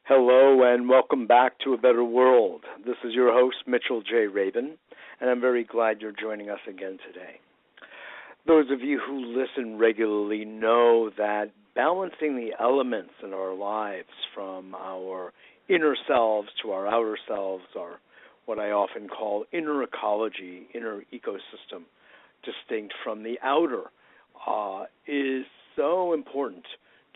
Hello and welcome back to A Better World. This is your host, Mitchell J. Rabin, and I'm very glad you're joining us again today. Those of you who listen regularly know that balancing the elements in our lives, from our inner selves to our outer selves, or what I often call inner ecology, inner ecosystem, distinct from the outer, is so important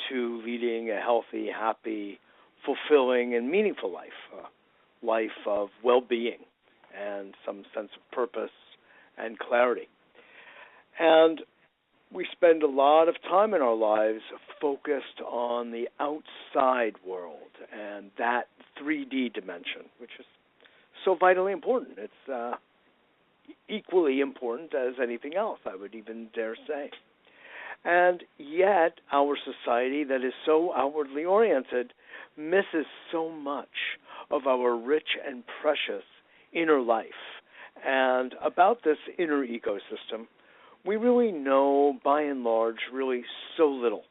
to leading a healthy, happy, fulfilling, and meaningful life, a life of well-being and some sense of purpose and clarity. And we spend a lot of time in our lives focused on the outside world and that 3D dimension, which is so vitally important. It's equally important as anything else, I would even dare say. And yet, our society that is so outwardly oriented misses so much of our rich and precious inner life. And about this inner ecosystem, we really know, by and large, really so little.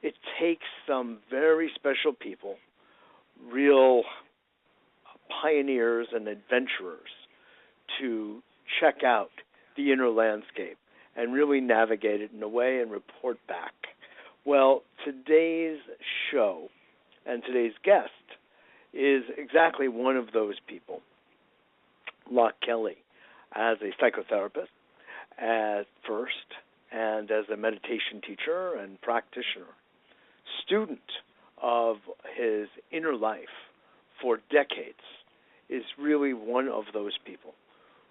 It takes some very special people, real pioneers and adventurers, to check out the inner landscape and really navigate it in a way and report back. Well, today's show and today's guest is exactly one of those people, Loch Kelly, as a psychotherapist at first, and as a meditation teacher and practitioner, student of his inner life for decades, is really one of those people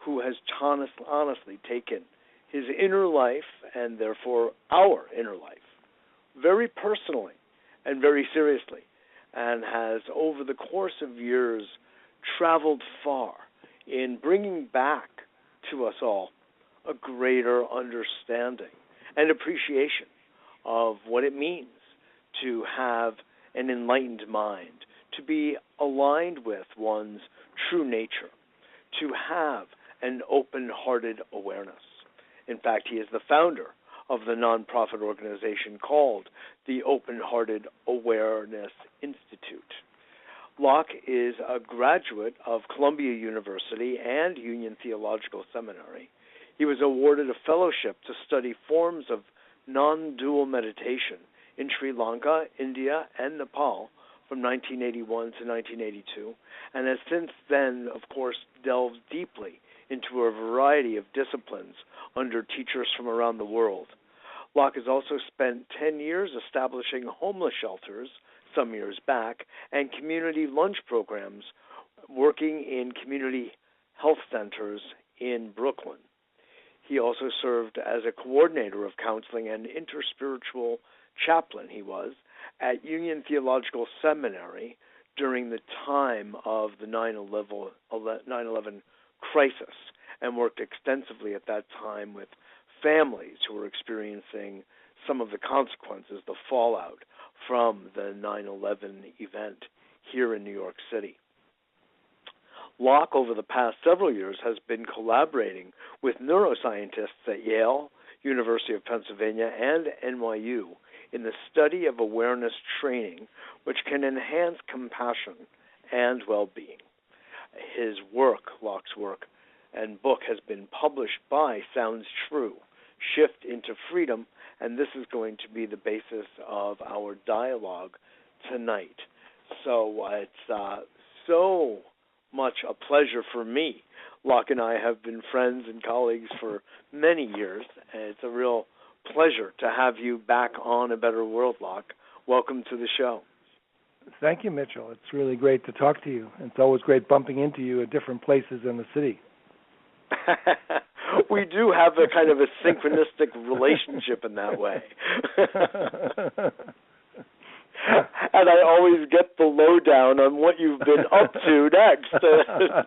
who has honestly taken his inner life, and therefore our inner life, very personally and very seriously, and has, over the course of years, traveled far in bringing back to us all a greater understanding and appreciation of what it means to have an enlightened mind, to be aligned with one's true nature, to have an open-hearted awareness. In fact, he is the founder of the nonprofit organization called the Open-Hearted Awareness Institute. Loch is a graduate of Columbia University and Union Theological Seminary. He was awarded a fellowship to study forms of non-dual meditation in Sri Lanka, India, and Nepal from 1981 to 1982, and has since then, of course, delved deeply into a variety of disciplines under teachers from around the world. Loch has also spent 10 years establishing homeless shelters some years back and community lunch programs, working in community health centers in Brooklyn. He also served as a coordinator of counseling and interspiritual chaplain, he was, at Union Theological Seminary during the time of the 9/11 crisis, and worked extensively at that time with families who were experiencing some of the consequences, the fallout from the 9/11 event here in New York City. Loch, over the past several years, has been collaborating with neuroscientists at Yale, University of Pennsylvania, and NYU in the study of awareness training, which can enhance compassion and well-being. His work, Loch's work, and book has been published by Sounds True, Shift into Freedom, and this is going to be the basis of our dialogue tonight. So it's so much a pleasure for me. Loch and I have been friends and colleagues for many years, and it's a real pleasure to have you back on A Better World, Loch. Welcome to the show. Thank you, Mitchell. It's really great to talk to you. It's always great bumping into you at different places in the city. We do have a kind of a synchronistic relationship in that way. And I always get the lowdown on what you've been up to next.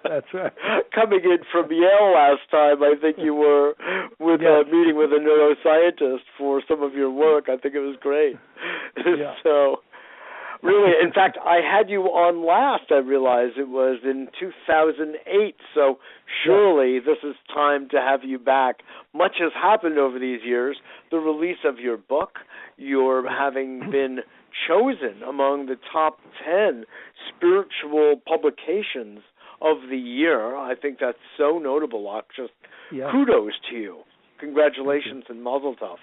That's right. Coming in from Yale last time, I think you were with a meeting with a neuroscientist for some of your work. I think it was great. Yeah. So, really, in fact, I had you on last, I realized it was in 2008, so surely this is time to have you back. Much has happened over these years. The release of your book, your having been chosen among the top 10 spiritual publications of the year. I think that's so notable, Loch. Just kudos to you. Congratulations and mazel tov.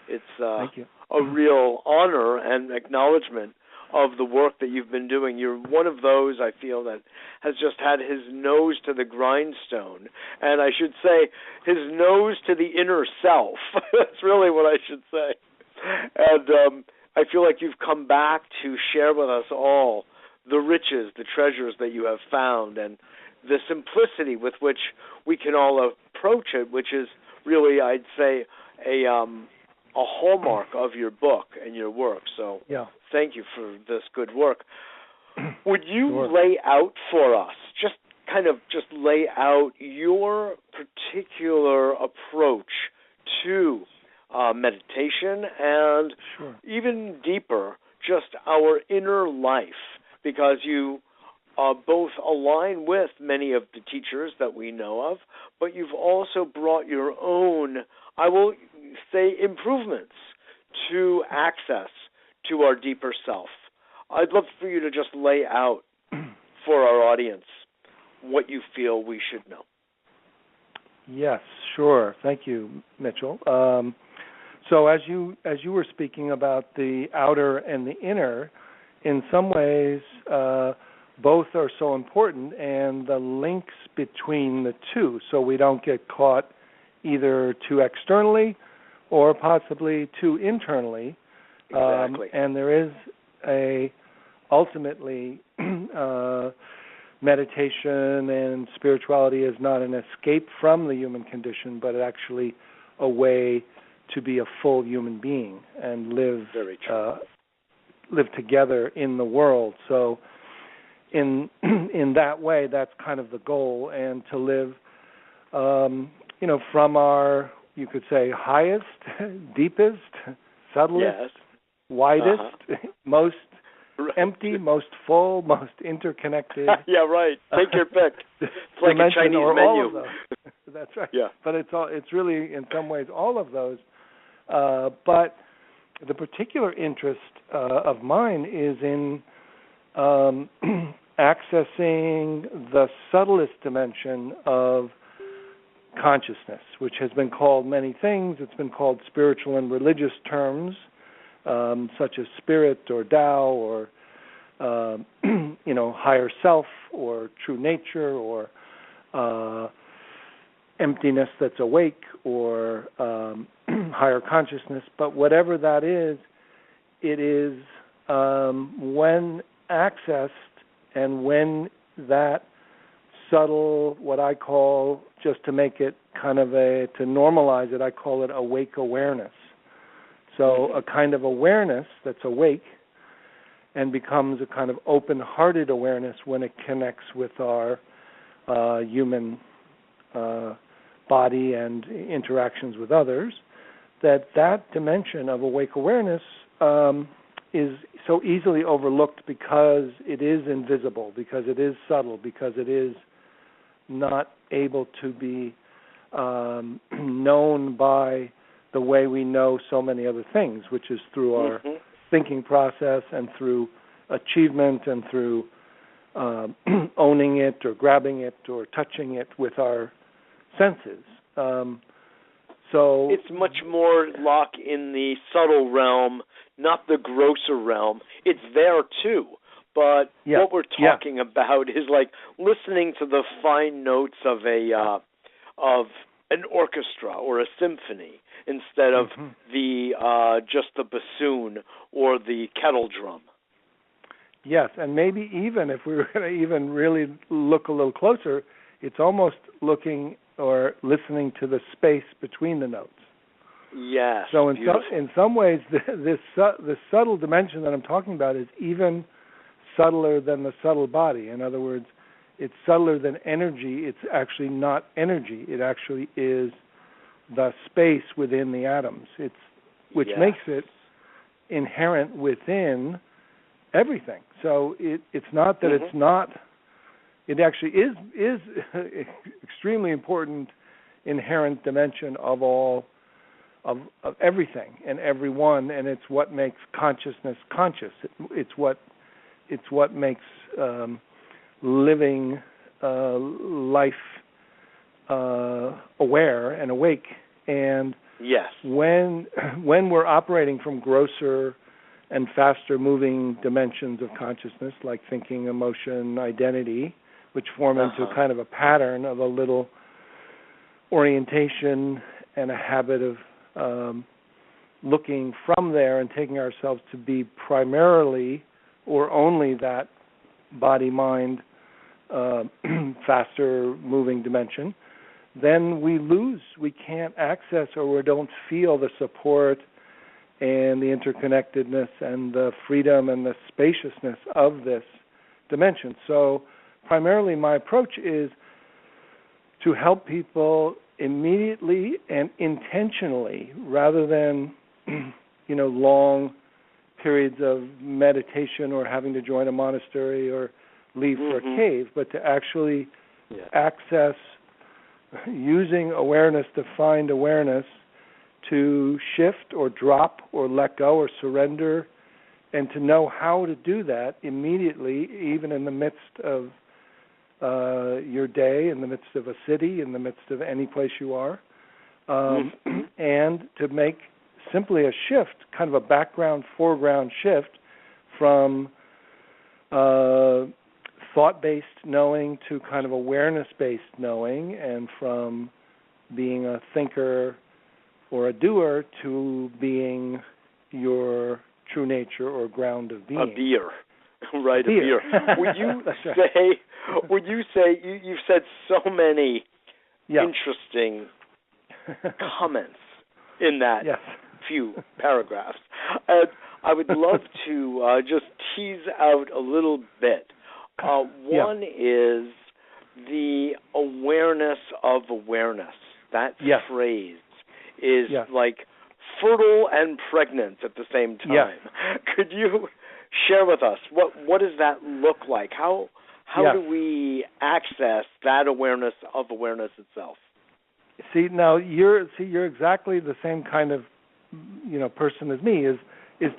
It's a real honor and acknowledgement of the work that you've been doing. You're one of those, I feel, that has just had his nose to the grindstone, and I should say his nose to the inner self. That's really what I should say. And I feel like you've come back to share with us all the riches, the treasures that you have found, and the simplicity with which we can all approach it, which is really, I'd say, a hallmark of your book and your work. So thank you for this good work. Would you lay out for us, just lay out your particular approach to meditation and even deeper, just our inner life, because you both align with many of the teachers that we know of, but you've also brought your own, I will say, improvements to access to our deeper self. I'd love for you to just lay out for our audience what you feel we should know. Yes, sure. Thank you, Mitchell. So as you were speaking about the outer and the inner, in some ways both are so important, and the links between the two, so we don't get caught either too externally or possibly too internally. Exactly. And there is ultimately meditation and spirituality is not an escape from the human condition, but actually a way to be a full human being and live together in the world. So in that way, that's kind of the goal, and to live from our, you could say, highest, deepest, subtlest, widest, most empty, most full, most interconnected. Yeah, right. Take your pick. It's like a Chinese menu. All of those. That's right. Yeah. But it's really, in some ways, all of those. But the particular interest of mine is in accessing the subtlest dimension of consciousness, which has been called many things. It's been called spiritual and religious terms, such as spirit or Tao or higher self or true nature or emptiness that's awake or higher consciousness. But whatever that is, it is when accessed and when that subtle, what I call, just to make it kind of to normalize it, I call it awake awareness. So a kind of awareness that's awake and becomes a kind of open-hearted awareness when it connects with our human body and interactions with others, that dimension of awake awareness is so easily overlooked because it is invisible, because it is subtle, because it is not able to be known by the way we know so many other things, which is through our thinking process and through achievement and through owning it or grabbing it or touching it with our senses. So it's much more, Loch, in the subtle realm, not the grosser realm. It's there too, but what we're talking about is like listening to the fine notes of an orchestra or a symphony instead of the just the bassoon or the kettle drum. Yes, and maybe even if we were going to even really look a little closer, it's almost looking or listening to the space between the notes. Yes. So in some ways, this subtle dimension that I'm talking about is even subtler than the subtle body. In other words, it's subtler than energy. It's actually not energy. It actually is the space within the atoms. Which makes it inherent within everything. So it's not that it's not. It actually is extremely important inherent dimension of all everything and everyone, and it's what makes consciousness conscious. It's what makes living life aware and awake. And yes, when we're operating from grosser and faster moving dimensions of consciousness, like thinking, emotion, identity, which form into kind of a pattern of a little orientation and a habit of looking from there and taking ourselves to be primarily or only that body-mind faster moving dimension, then we can't access or we don't feel the support and the interconnectedness and the freedom and the spaciousness of this dimension. So primarily my approach is to help people immediately and intentionally, rather than long periods of meditation or having to join a monastery or leave for a cave, but to actually access using awareness to find awareness to shift or drop or let go or surrender, and to know how to do that immediately, even in the midst of your day, in the midst of a city, in the midst of any place you are, and to make simply a shift, kind of a background-foreground shift from thought-based knowing to kind of awareness-based knowing, and from being a thinker or a doer to being your true nature or ground of being. A beer. Right, a beer. Would you say, you've said so many interesting comments in that few paragraphs. I would love to just tease out a little bit. One is the awareness of awareness. That phrase is like fertile and pregnant at the same time. Could you share with us what does that look like? How do we access that awareness of awareness itself? See, now you're exactly the same kind of person as me. Is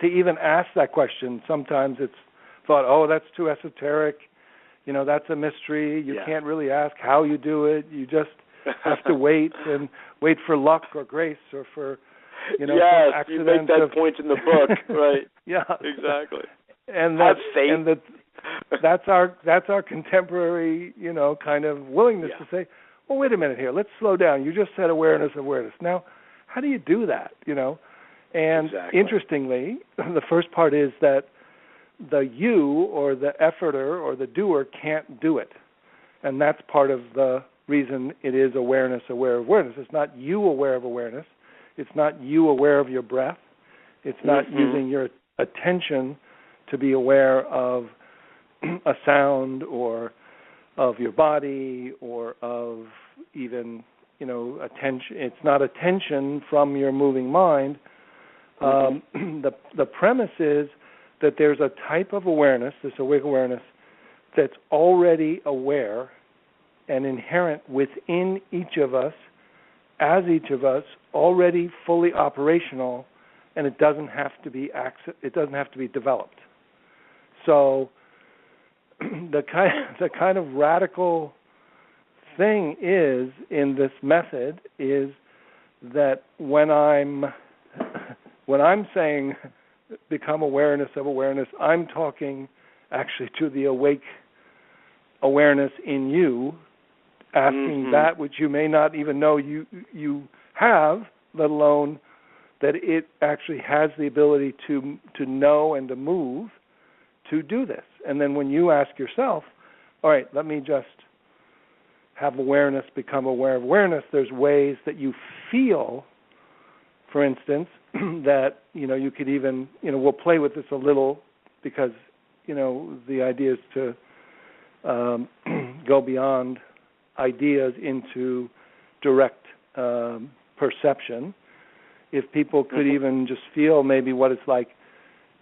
to even ask that question. Sometimes it's thought, oh, that's too esoteric. That's a mystery. You can't really ask how you do it. You just have to wait for luck or grace or for some accident. You make that point in the book, right? Exactly. And have faith. That's our contemporary, kind of willingness to say, well, wait a minute here. Let's slow down. You just said awareness. Now, how do you do that? And interestingly, the first part is that the you or the efforter or the doer can't do it. And that's part of the reason it is awareness aware of awareness. It's not you aware of awareness. It's not you aware of your breath. It's not using your attention to be aware of a sound or of your body or of even, attention. It's not attention from your moving mind. The premise is that there's a type of awareness, this awake awareness, that's already aware and inherent within each of us, as each of us, already fully operational, and it doesn't have to be developed. So the kind of radical thing is in this method is that when I'm saying become awareness of awareness, I'm talking actually to the awake awareness in you, asking that which you may not even know you have, let alone that it actually has the ability to know and to move to do this. And then when you ask yourself, all right, let me just have awareness become aware of awareness, there's ways that you feel, for instance, that, you could even, we'll play with this a little because, the idea is to go beyond ideas into direct perception. If people could even just feel maybe what it's like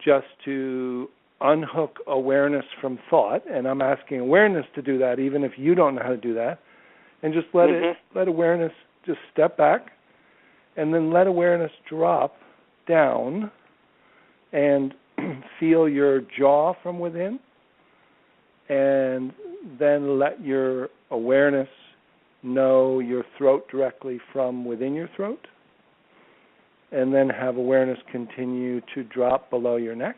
just to unhook awareness from thought, and I'm asking awareness to do that, even if you don't know how to do that, and just let awareness just step back and then let awareness drop down and feel your jaw from within, and then let your awareness know your throat directly from within your throat, and then have awareness continue to drop below your neck.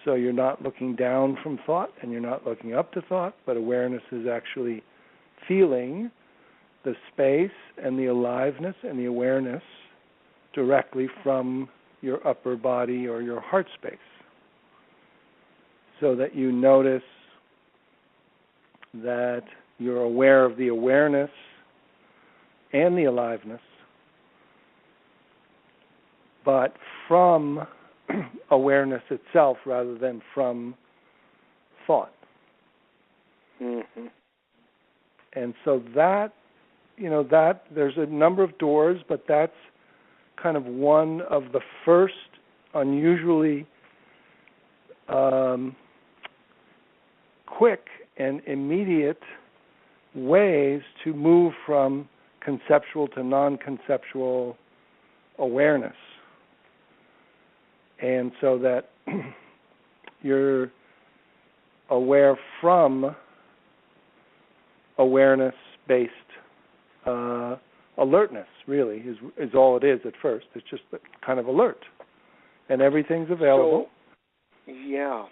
So you're not looking down from thought and you're not looking up to thought, but awareness is actually feeling the space and the aliveness and the awareness directly from your upper body or your heart space. So that you notice that you're aware of the awareness and the aliveness, but from awareness itself rather than from thought. Mm-hmm. And so that, that there's a number of doors, but that's kind of one of the first unusually quick and immediate ways to move from conceptual to non-conceptual awareness. And so that you're aware from awareness-based alertness, really, is all it is at first. It's just kind of alert. And everything's available. So, yeah.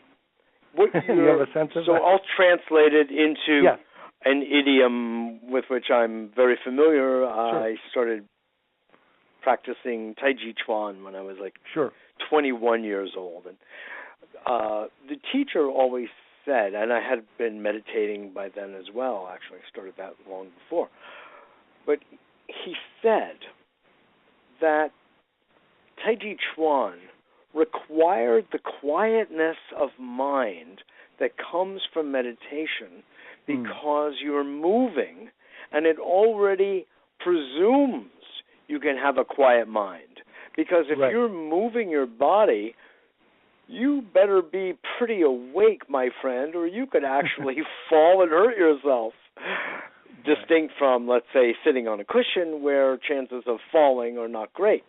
You have a sense of that? I'll translate it into an idiom with which I'm very familiar. Sure. I started practicing Tai Chi Chuan when I was 21 years old. And the teacher always said, and I had been meditating by then as well, actually I started that long before, but he said that Tai Chi Chuan required the quietness of mind that comes from meditation because you're moving and it already presumes you can have a quiet mind. Because if you're moving your body, you better be pretty awake, my friend, or you could actually fall and hurt yourself. Distinct from, let's say, sitting on a cushion where chances of falling are not great.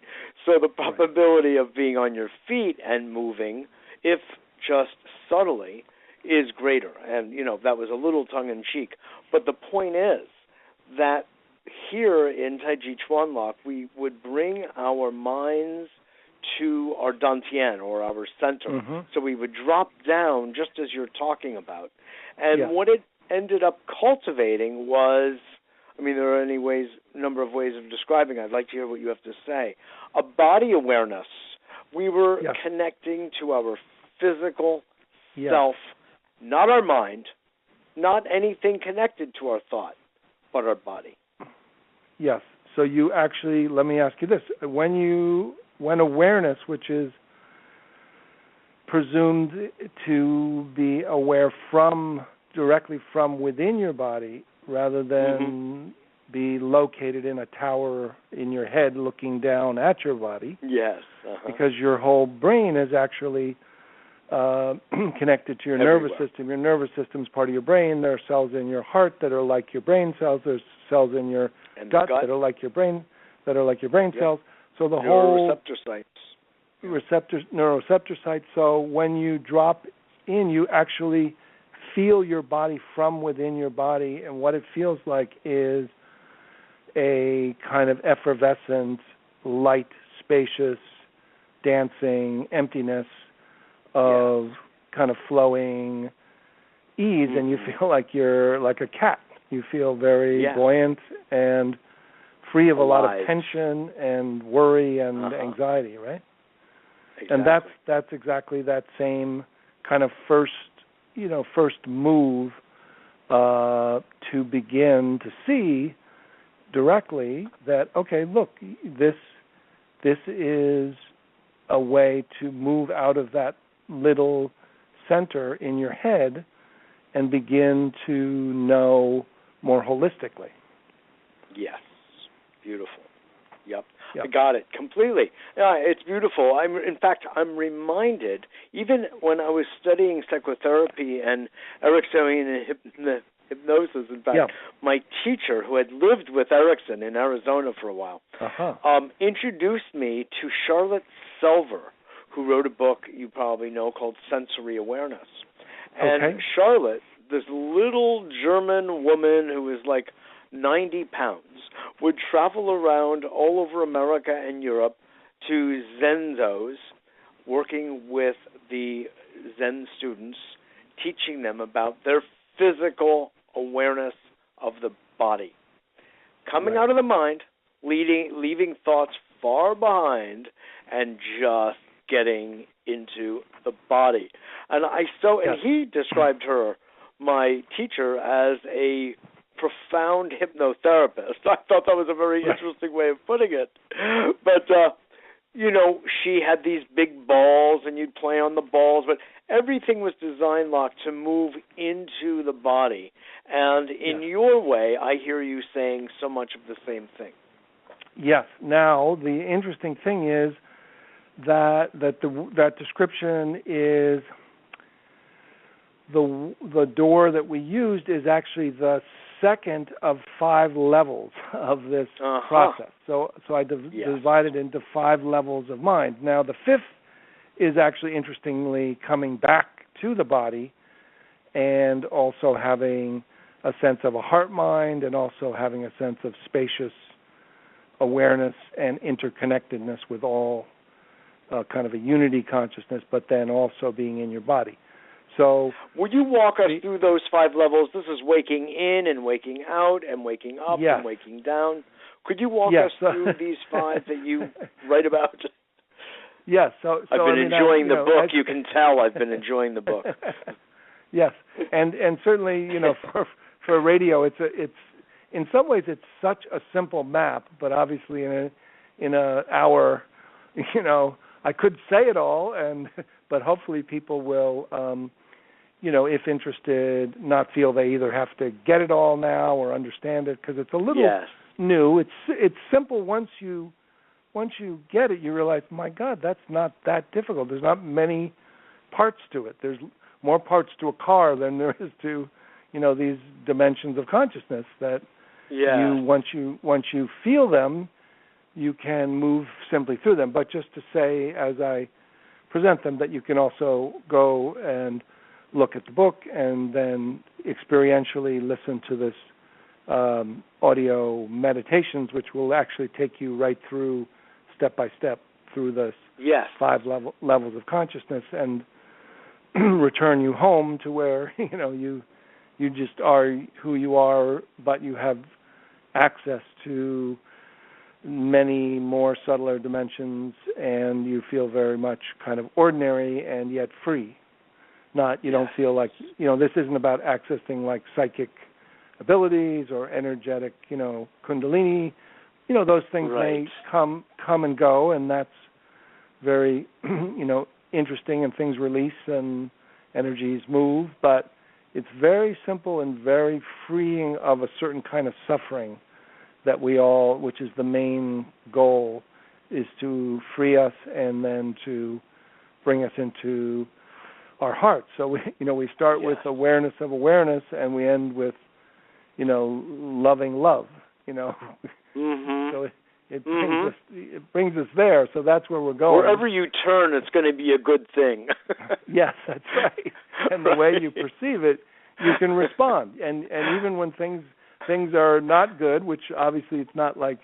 So the probability of being on your feet and moving, if just subtly, is greater. And, that was a little tongue-in-cheek. But the point is that here in Tai Chi Chuan Loch, we would bring our minds to our dantian, or our center. Mm-hmm. So we would drop down, just as you're talking about. And what it ended up cultivating was, there are a number of ways of describing it. I'd like to hear what you have to say. A body awareness. We were connecting to our physical self, not our mind, not anything connected to our thought, but our body. Yes. So you actually, let me ask you this. When awareness, which is presumed to be aware directly from within your body rather than be located in a tower in your head looking down at your body. Yes. Because your whole brain is actually connected to your nervous system. Your nervous system is part of your brain. There are cells in your heart that are like your brain cells. There's cells in your gut that are like your brain cells. So the whole neuroreceptor sites. So when you drop in, you actually feel your body from within your body, and what it feels like is a kind of effervescent, light, spacious, dancing emptiness of kind of flowing ease, and you feel like you're like a cat. You feel very buoyant and free of a lot of tension and worry and anxiety, right? Exactly. And that's exactly that same kind of first move to begin to see directly that, okay, look, this is a way to move out of that little center in your head and begin to know more holistically. Yes. Beautiful. Yep. I got it completely. Yeah, it's beautiful. I'm reminded, even when I was studying psychotherapy and Ericksonian hypnosis. In fact, my teacher, who had lived with Erickson in Arizona for a while, introduced me to Charlotte Selver, who wrote a book you probably know called Sensory Awareness. And Charlotte, this little German woman who was like 90 pounds, would travel around all over America and Europe to Zenzos, working with the Zen students, teaching them about their physical awareness of the body. Coming out of the mind, leaving thoughts far behind, and just getting into the body. And he described her, my teacher, as a profound hypnotherapist. I thought that was a very interesting way of putting it. But, she had these big balls, and you'd play on the balls, but everything was designed, Loch, to move into the body. And in your way, I hear you saying so much of the same thing. Yes. Now, the interesting thing is that description is the door that we used is actually the second of 5 levels of this process. So I divided into 5 levels of mind. Now, the 5th is actually, interestingly, coming back to the body and also having a sense of a heart mind and also having a sense of spacious awareness and interconnectedness with all kind of a unity consciousness, but then also being in your body. So, will you walk us through those 5 levels? This is waking in and waking out and waking up and waking down. Could you walk us through these 5 that you write about? Yes. I've been enjoying the book. You can tell I've been enjoying the book. Yes, and certainly, for radio, it's in some ways it's such a simple map, but obviously in a hour, I could say it all, but hopefully people will, if interested, not feel they either have to get it all now or understand it, because it's a little new. It's simple once you get it. You realize, my God, that's not that difficult. There's not many parts to it. There's more parts to a car than there is to, these dimensions of consciousness that once you feel them, you can move simply through them. But just to say, as I present them, that you can also go and look at the book and then experientially listen to this audio meditations, which will actually take you right through, step by step, through this 5 levels of consciousness and return you home to where you just are who you are, but you have access to many more subtler dimensions, and you feel very much kind of ordinary and yet free. You don't feel like, this isn't about accessing like psychic abilities or energetic, kundalini. Those things may come and go, and that's very, interesting, and things release and energies move, but it's very simple and very freeing of a certain kind of suffering that which is the main goal, is to free us and then to bring us into our hearts. So we start with awareness of awareness, and we end with, loving love. So it brings us there. So that's where we're going. Wherever you turn, it's going to be a good thing. Yes, that's right. And the way you perceive it, you can respond. And even when things are not good, which obviously it's not like,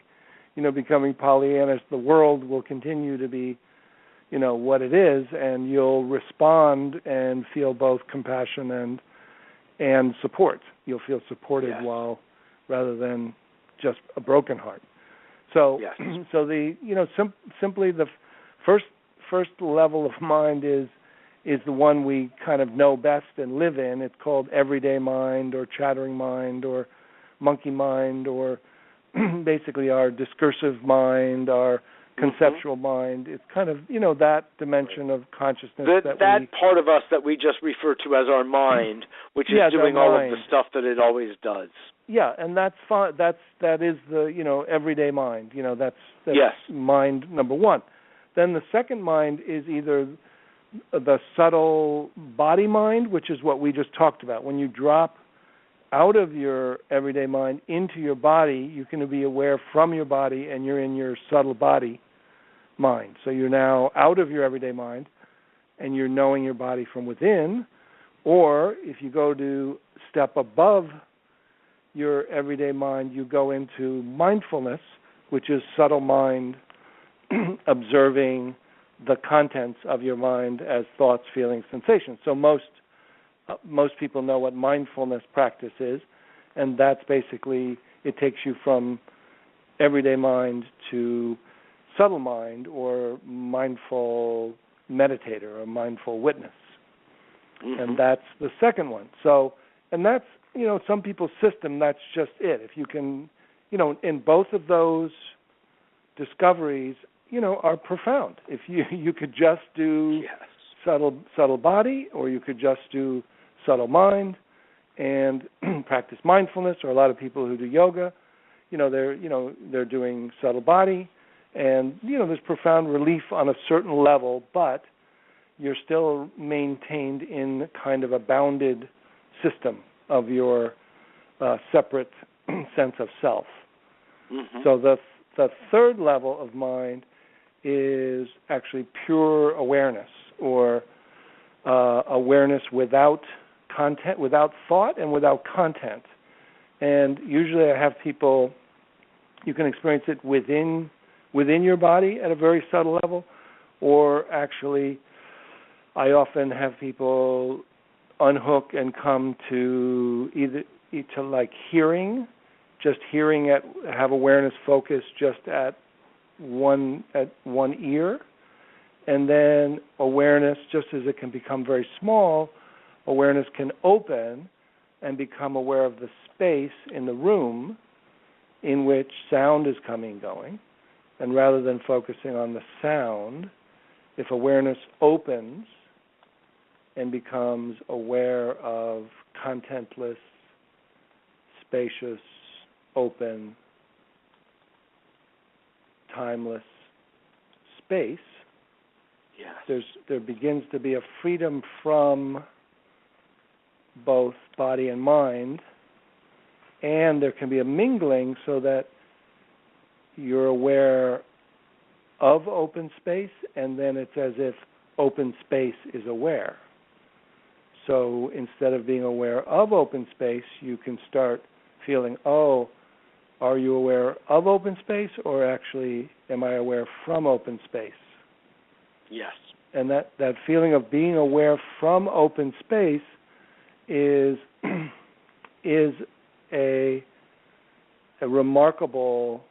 becoming Pollyannish, the world will continue to be, what it is, and you'll respond and feel both compassion and support. You'll feel supported rather than just a broken heart. So, so the simply the first level of mind is the one we kind of know best and live in. It's called everyday mind or chattering mind or monkey mind, or basically our discursive mind, our conceptual mind. It's kind of, that dimension of consciousness. That part of us that we just refer to as our mind, which is doing all of the stuff that it always does. Yeah, and that's fine. That is the, everyday mind. That's mind number one. Then the second mind is either the subtle body mind, which is what we just talked about. When you drop out of your everyday mind into your body, you can be aware from your body, and you're in your subtle body mind. So you're now out of your everyday mind, and you're knowing your body from within. Or if you go to step above your everyday mind, you go into mindfulness, which is subtle mind observing the contents of your mind as thoughts, feelings, sensations. So most people know what mindfulness practice is, and that's basically, it takes you from everyday mind to subtle mind, or mindful meditator, or mindful witness. Mm-hmm. And that's the second one. So, and that's, some people's system, that's just it. If you can, in both of those discoveries, are profound. If you could just do subtle body, or you could just do subtle mind and practice mindfulness, or a lot of people who do yoga, they're doing subtle body, and there's profound relief on a certain level, but you're still maintained in kind of a bounded system of your separate sense of self. Mm-hmm. So the third level of mind is actually pure awareness, or awareness without content, without thought, and without content. And usually I have people, you can experience it within your body at a very subtle level, or actually I often have people unhook and come to either to like hearing, just hearing have awareness focus just at one ear, and then awareness, just as it can become very small, awareness can open and become aware of the space in the room in which sound is coming and going. And rather than focusing on the sound, if awareness opens and becomes aware of contentless, spacious, open, timeless space, there begins to be a freedom from both body and mind, and there can be a mingling so that you're aware of open space, and then it's as if open space is aware. So instead of being aware of open space, you can start feeling, are you aware of open space, or actually am I aware from open space? Yes. And that feeling of being aware from open space is a remarkable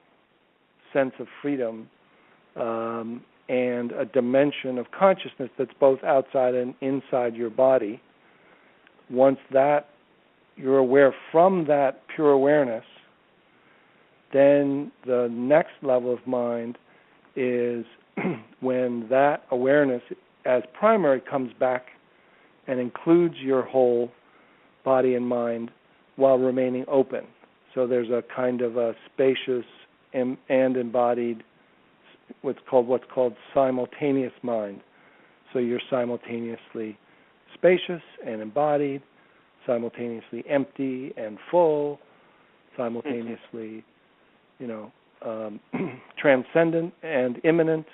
sense of freedom and a dimension of consciousness that's both outside and inside your body. Once that you're aware from that pure awareness, then the next level of mind is when that awareness as primary comes back and includes your whole body and mind while remaining open. So there's a kind of a spacious and embodied what's called simultaneous mind. So you're simultaneously spacious and embodied, simultaneously empty and full, simultaneously, transcendent and immanent.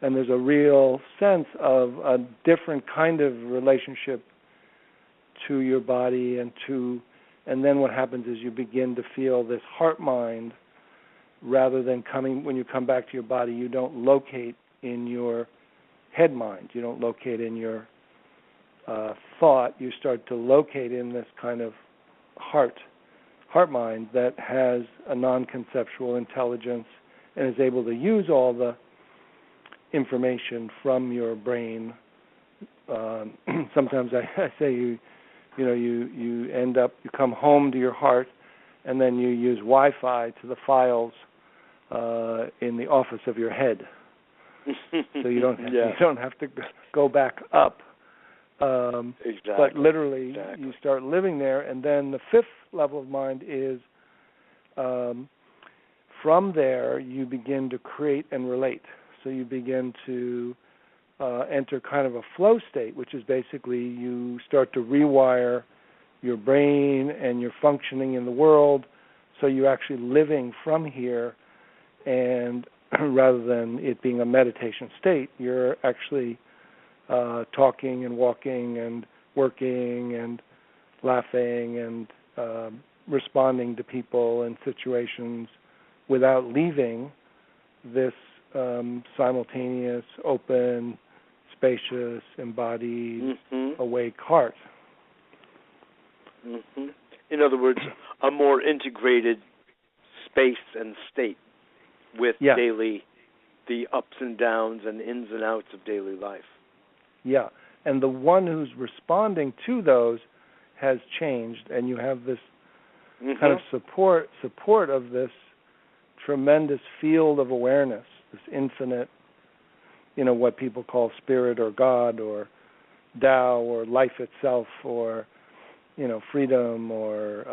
And there's a real sense of a different kind of relationship to your body and then what happens is you begin to feel this heart mind rather than when you come back to your body, you don't locate in your head mind, you don't locate in your thought, you start to locate in this kind of heart mind that has a non-conceptual intelligence and is able to use all the information from your brain. Sometimes I say you end up, you come home to your heart, and then you use Wi-Fi to the files in the office of your head. So you don't have to go back up. Exactly. But literally, you start living there, and then the fifth level of mind is from there you begin to create and relate. So you begin to enter kind of a flow state, which is basically you start to rewire your brain and your functioning in the world, so you're actually living from here, and rather than it being a meditation state, you're actually talking and walking and working and laughing and responding to people and situations without leaving this simultaneous, open, spacious, embodied, awake heart. In other words, a more integrated space and state with the ups and downs and ins and outs of daily life. Yeah, and the one who's responding to those has changed, and you have this kind of support of this tremendous field of awareness, this infinite, what people call spirit or God or Tao or life itself or, freedom or,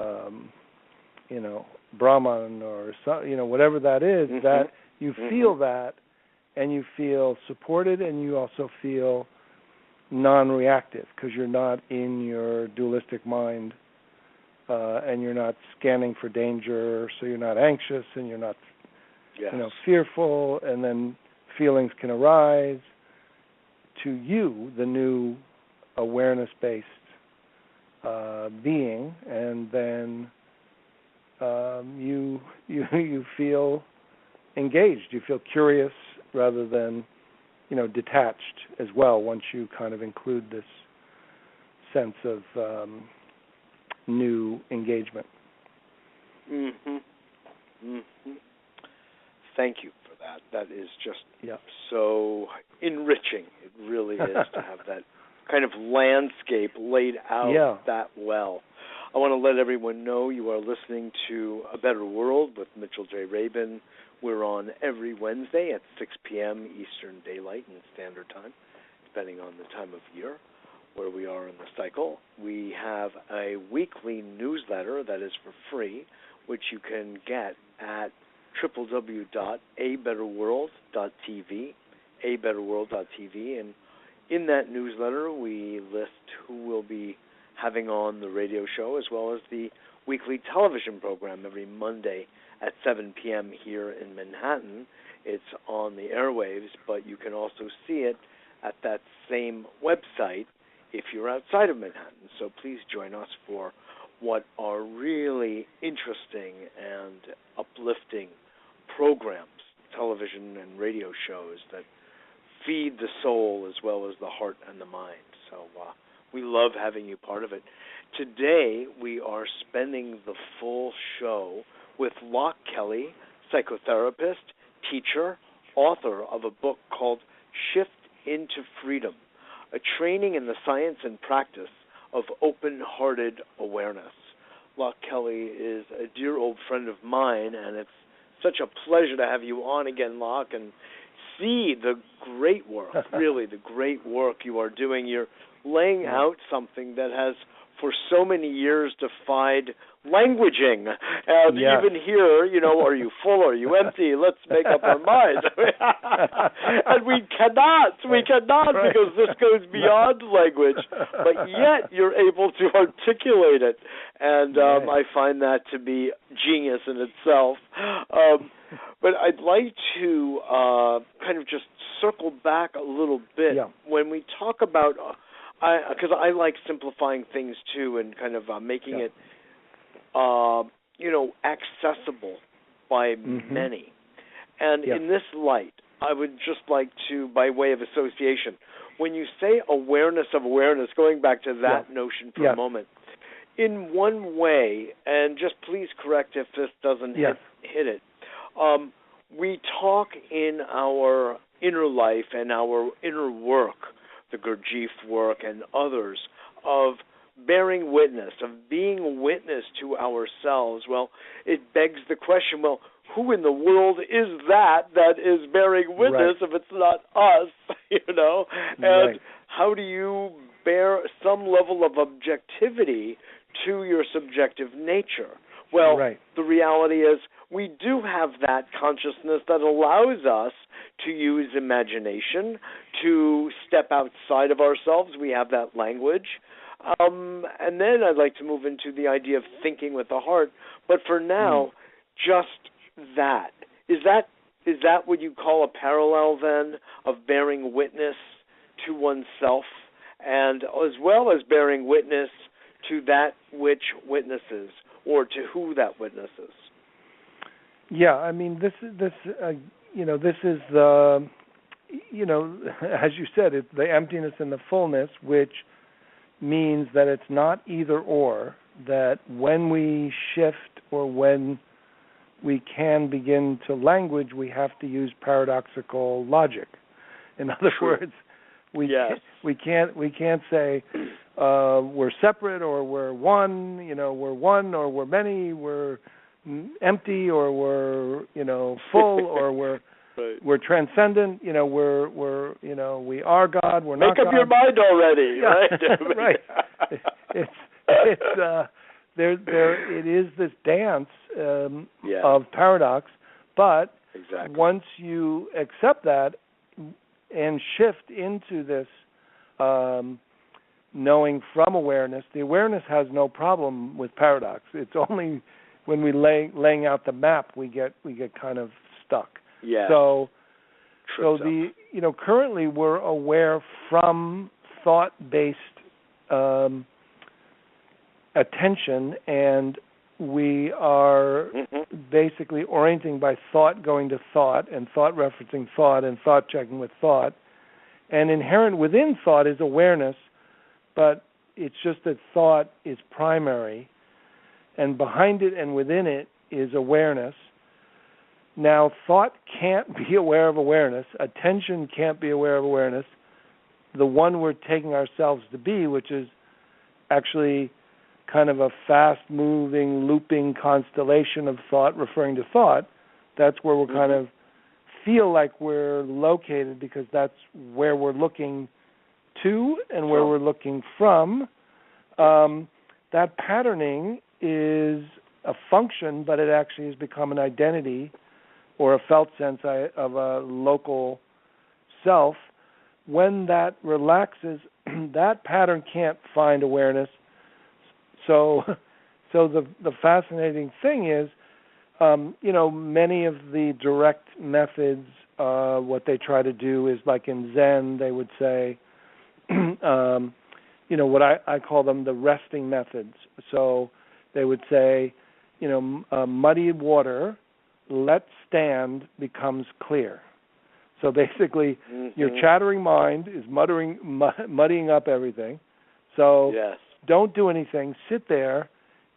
Brahman or, whatever that is, that you feel that, and you feel supported, and you also feel non-reactive because you're not in your dualistic mind, and you're not scanning for danger, so you're not anxious and you're not fearful, and then feelings can arise to you, the new awareness-based being, and then you feel engaged, you feel curious rather than detached as well, once you kind of include this sense of new engagement. Thank you for that. That is just so enriching. It really is to have that kind of landscape laid out that well. I want to let everyone know you are listening to A Better World with Mitchell J. Rabin. We're on every Wednesday at 6 p.m. Eastern Daylight and Standard Time, depending on the time of year where we are in the cycle. We have a weekly newsletter that is for free, which you can get at www.abetterworld.tv, abetterworld.tv, and in that newsletter we list who will be having on the radio show as well as the weekly television program every Monday at 7 p.m. here in Manhattan. It's on the airwaves, but you can also see it at that same website if you're outside of Manhattan. So please join us for what are really interesting and uplifting programs, television and radio shows that feed the soul as well as the heart and the mind. So we love having you part of it. Today we are spending the full show with Loch Kelly, psychotherapist, teacher, author of a book called Shift into Freedom, a training in the science and practice of open-hearted awareness. Loch Kelly is a dear old friend of mine, and it's such a pleasure to have you on again, Loch, and see the great work, really the great work you are doing. You're laying out something that has for so many years defied languaging. And even here, are you full, are you empty? Let's make up our minds. And we cannot because this goes beyond language. But yet you're able to articulate it. And I find that to be genius in itself. But I'd like to kind of just circle back a little bit when we talk about, because I like simplifying things too and kind of making it, accessible by many. And in this light, I would just like to, by way of association, when you say awareness of awareness, going back to that notion for a moment, in one way, and just please correct if this doesn't hit it, we talk in our inner life and our inner work, the Gurdjieff work and others, of bearing witness, of being witness to ourselves. Well, it begs the question, well, who in the world is that is bearing witness if it's not us, And how do you bear some level of objectivity to your subjective nature? Well, the reality is we do have that consciousness that allows us to use imagination, to step outside of ourselves. We have that language. And then I'd like to move into the idea of thinking with the heart. But for now, just that. Is that what you call a parallel then of bearing witness to oneself, and as well as bearing witness to that which witnesses, or to who that witnesses? Yeah, I mean, this is the, as you said, it's the emptiness and the fullness, which means that it's not either or, that when we shift or when we can begin to language, we have to use paradoxical logic. In other words, we can't say we're separate or we're one, we're one or we're many, we're empty or we're full or we're right. We're transcendent, we are God, we're not God. Make up your mind already, right? Right. It is this dance of paradox, but once you accept that and shift into this knowing from awareness, the awareness has no problem with paradox. It's only when we laying out the map we get kind of stuck. Yeah. So currently we're aware from thought-based attention, and we are basically orienting by thought going to thought, and thought referencing thought, and thought checking with thought. And inherent within thought is awareness, but it's just that thought is primary, and behind it and within it is awareness. Now, thought can't be aware of awareness. Attention can't be aware of awareness. The one we're taking ourselves to be, which is actually kind of a fast-moving, looping constellation of thought referring to thought, that's where we're kind of feel like we're located, because that's where we're looking to and where we're looking from. That patterning is a function, but it actually has become an identity or a felt sense of a local self. When that relaxes, that pattern can't find awareness. So the fascinating thing is, many of the direct methods, what they try to do is, like in Zen, they would say, what I call them the resting methods. So they would say, muddied water, let stand, becomes clear. So basically, your chattering mind is muddying up everything. So don't do anything. Sit there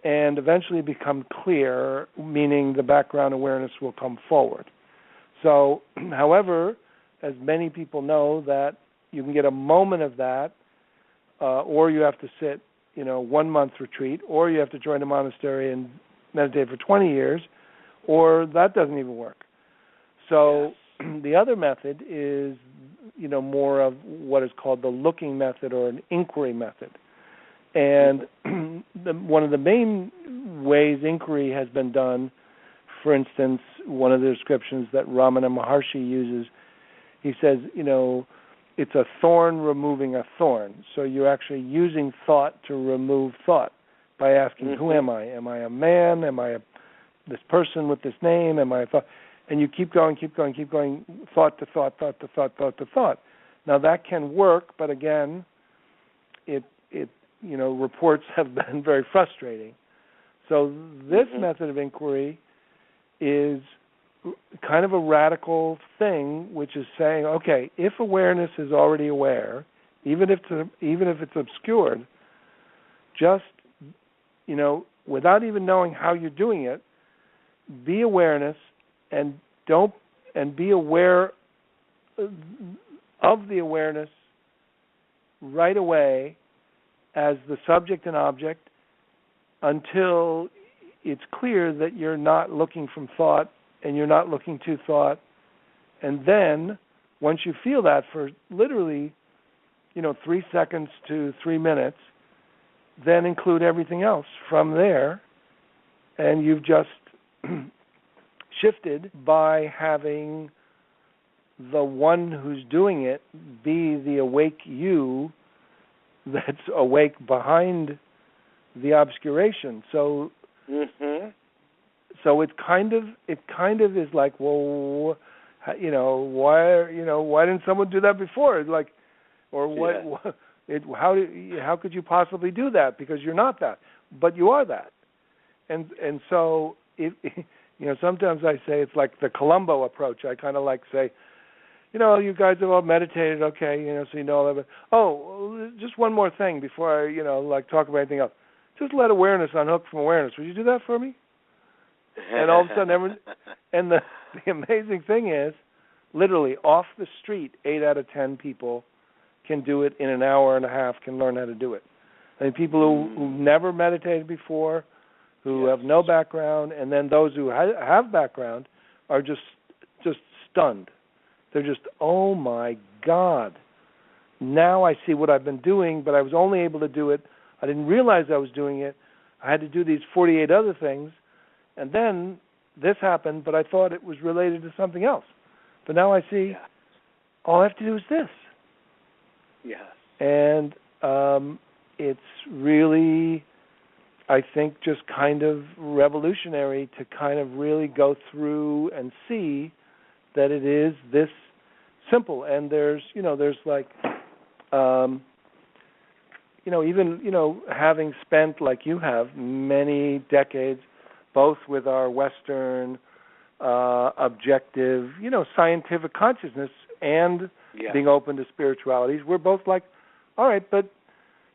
and eventually become clear, meaning the background awareness will come forward. So, however, as many people know, that you can get a moment of that, or you have to sit, 1 month retreat, or you have to join a monastery and meditate for 20 years, or that doesn't even work. So the other method is, more of what is called the looking method or an inquiry method. And one of the main ways inquiry has been done, for instance, one of the descriptions that Ramana Maharshi uses, he says, it's a thorn removing a thorn. So you're actually using thought to remove thought by asking, who am I? Am I a man? Am I this person with this name? Am I a thought? And you keep going, thought to thought, thought to thought, thought to thought. Now that can work, but again, it reports have been very frustrating. So this method of inquiry is kind of a radical thing, which is saying, okay, if awareness is already aware, even if it's obscured, just without even knowing how you're doing it, be awareness and be aware of the awareness right away as the subject and object until it's clear that you're not looking from thought and you're not looking to thought. And then once you feel that for literally 3 seconds to 3 minutes, then include everything else from there, and you've just shifted by having the one who's doing it be the awake you that's awake behind the obscuration. So so it kind of is like, well, why didn't someone do that before? Like, or what? How could you possibly do that? Because you're not that, but you are that. And so sometimes I say it's like the Columbo approach. I kind of like say, you guys have all meditated, okay, so all that. Oh, just one more thing before I, talk about anything else. Just let awareness unhook from awareness. Would you do that for me? And all of a sudden, everyone, and the amazing thing is, literally off the street, 8 out of 10 people can do it in an hour and a half, can learn how to do it. I mean, people who never meditated before, who have no background, and then those who have background are just stunned. They're just, oh my God, now I see what I've been doing, but I was only able to do it. I didn't realize I was doing it. I had to do these 48 other things, and then this happened, but I thought it was related to something else. But now I see all I have to do is this. Yes. And it's really, I think, just kind of revolutionary to kind of really go through and see that it is this simple. And there's like, even, having spent, like you have, many decades, both with our Western objective, scientific consciousness and being open to spiritualities, we're both like, all right, but,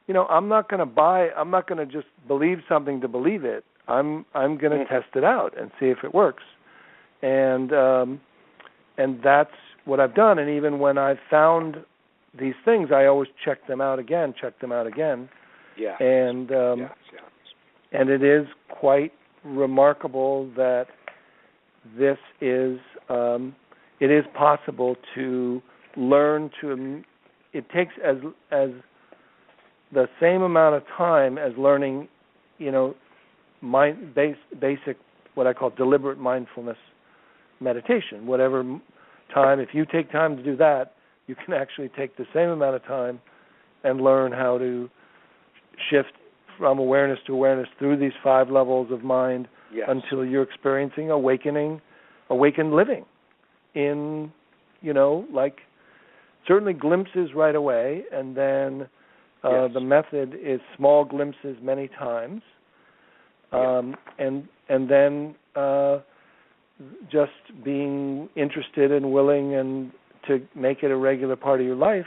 I'm not going to just believe something to believe it. I'm going to test it out and see if it works. And that's what I've done. And even when I've found these things, I always check them out again. Yeah. And and it is quite remarkable that this is it is possible to learn to. It takes as the same amount of time as learning, basic what I call deliberate mindfulness meditation. Whatever time, if you take time to do that, you can actually take the same amount of time and learn how to shift from awareness to awareness through these 5 levels of mind until you're experiencing awakened living in, like certainly glimpses right away, and then the method is small glimpses many times, and then just being interested and willing and to make it a regular part of your life,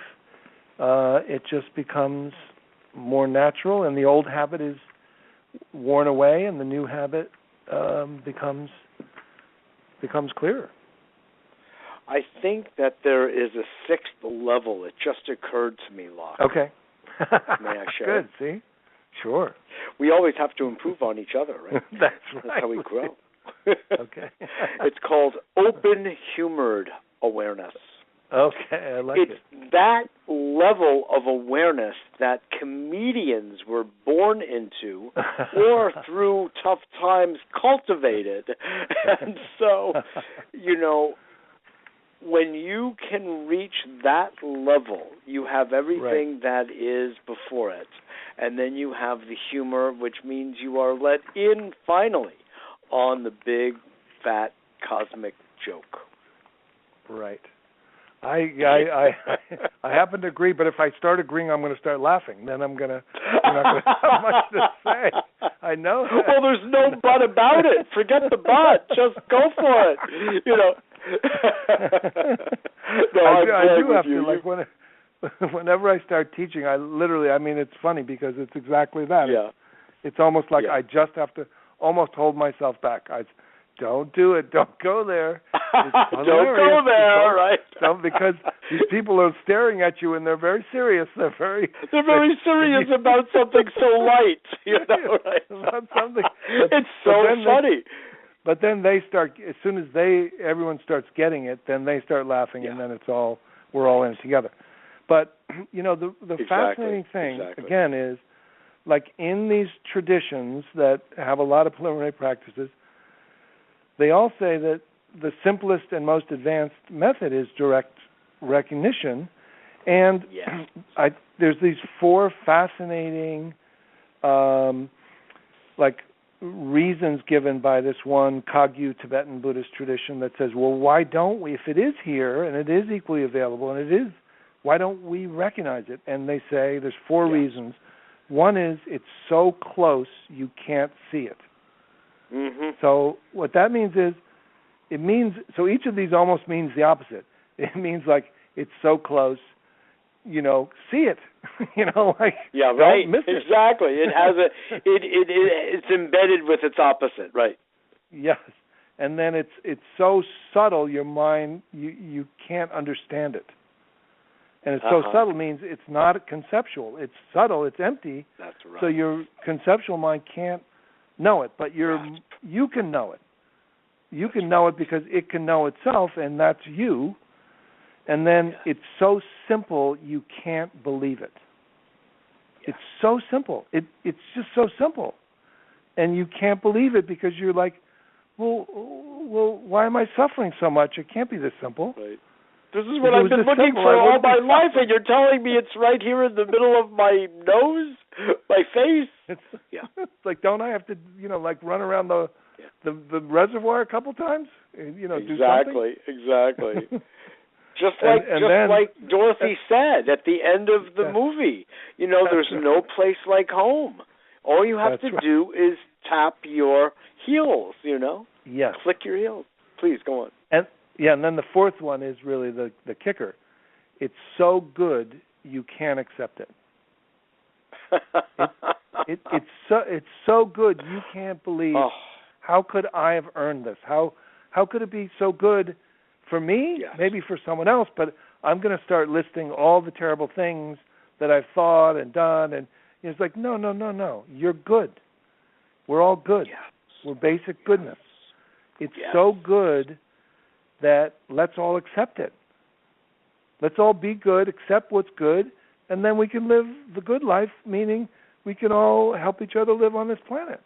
it just becomes more natural, and the old habit is worn away, and the new habit becomes clearer. I think that there is a 6th level. It just occurred to me, Loch. Okay. May I share? Good, see? Sure. We always have to improve on each other, right? That's right. That's how we grow. Okay. It's called open-humored awareness. Okay, I like it. It's that level of awareness that comedians were born into or through tough times cultivated. And so, when you can reach that level, you have everything that is before it. And then you have the humor, which means you are let in, finally, on the big, fat, cosmic joke. Right. I happen to agree, but if I start agreeing, I'm going to start laughing. Then I'm not going to have much to say. I know that. Well, there's no but about it. Forget the but. Just go for it. No, I do have to. Like whenever I start teaching, it's funny because it's exactly that. Yeah. It's almost like I just have to almost hold myself back. Don't do it. Don't go there. Don't go there, right? Because these people are staring at you and they're very serious. They're very serious about something so light, right? About something. It's so funny. But then they start, as soon as everyone starts getting it, then they start laughing, and then we're all in it together. But, the fascinating thing, again, is like in these traditions that have a lot of preliminary practices, they all say that the simplest and most advanced method is direct recognition. And there's these four fascinating reasons given by this one Kagyu Tibetan Buddhist tradition that says, well, why don't we, if it is here and it is equally available and it is, why don't we recognize it? And they say there's four reasons. One is it's so close you can't see it. Mm-hmm. So what that means is, so each of these almost means the opposite. It means like it's so close, see it. Don't miss it. Exactly. It has it's embedded with its opposite, right? Yes. And then it's so subtle your mind you can't understand it. And it's so subtle means it's not conceptual. It's subtle, it's empty. That's right. So your conceptual mind can't know it, but you can know it. You can know it because it can know itself, and that's you. And then it's so simple you can't believe it. Yeah. It's so simple. It's just so simple. And you can't believe it because you're like, well, why am I suffering so much? It can't be this simple. Right. This is what I've been looking for all my life, and you're telling me it's right here in the middle of my nose, my face? It's like, don't I have to, run around the reservoir a couple times? Do something? Exactly. Just like Dorothy said at the end of the movie, there's no place like home. All you have to do is tap your heels, Yes. Click your heels. Please, go on. And then the fourth one is really the kicker. It's so good you can't accept it. It's so good you can't believe. How could I have earned this? How could it be so good for me? Yes. Maybe for someone else, but I'm going to start listing all the terrible things that I've thought and done, and it's like no. You're good. We're all good. Yes. We're basic goodness. It's so good that let's all accept it. Let's all be good, accept what's good, and then we can live the good life, meaning we can all help each other live on this planet.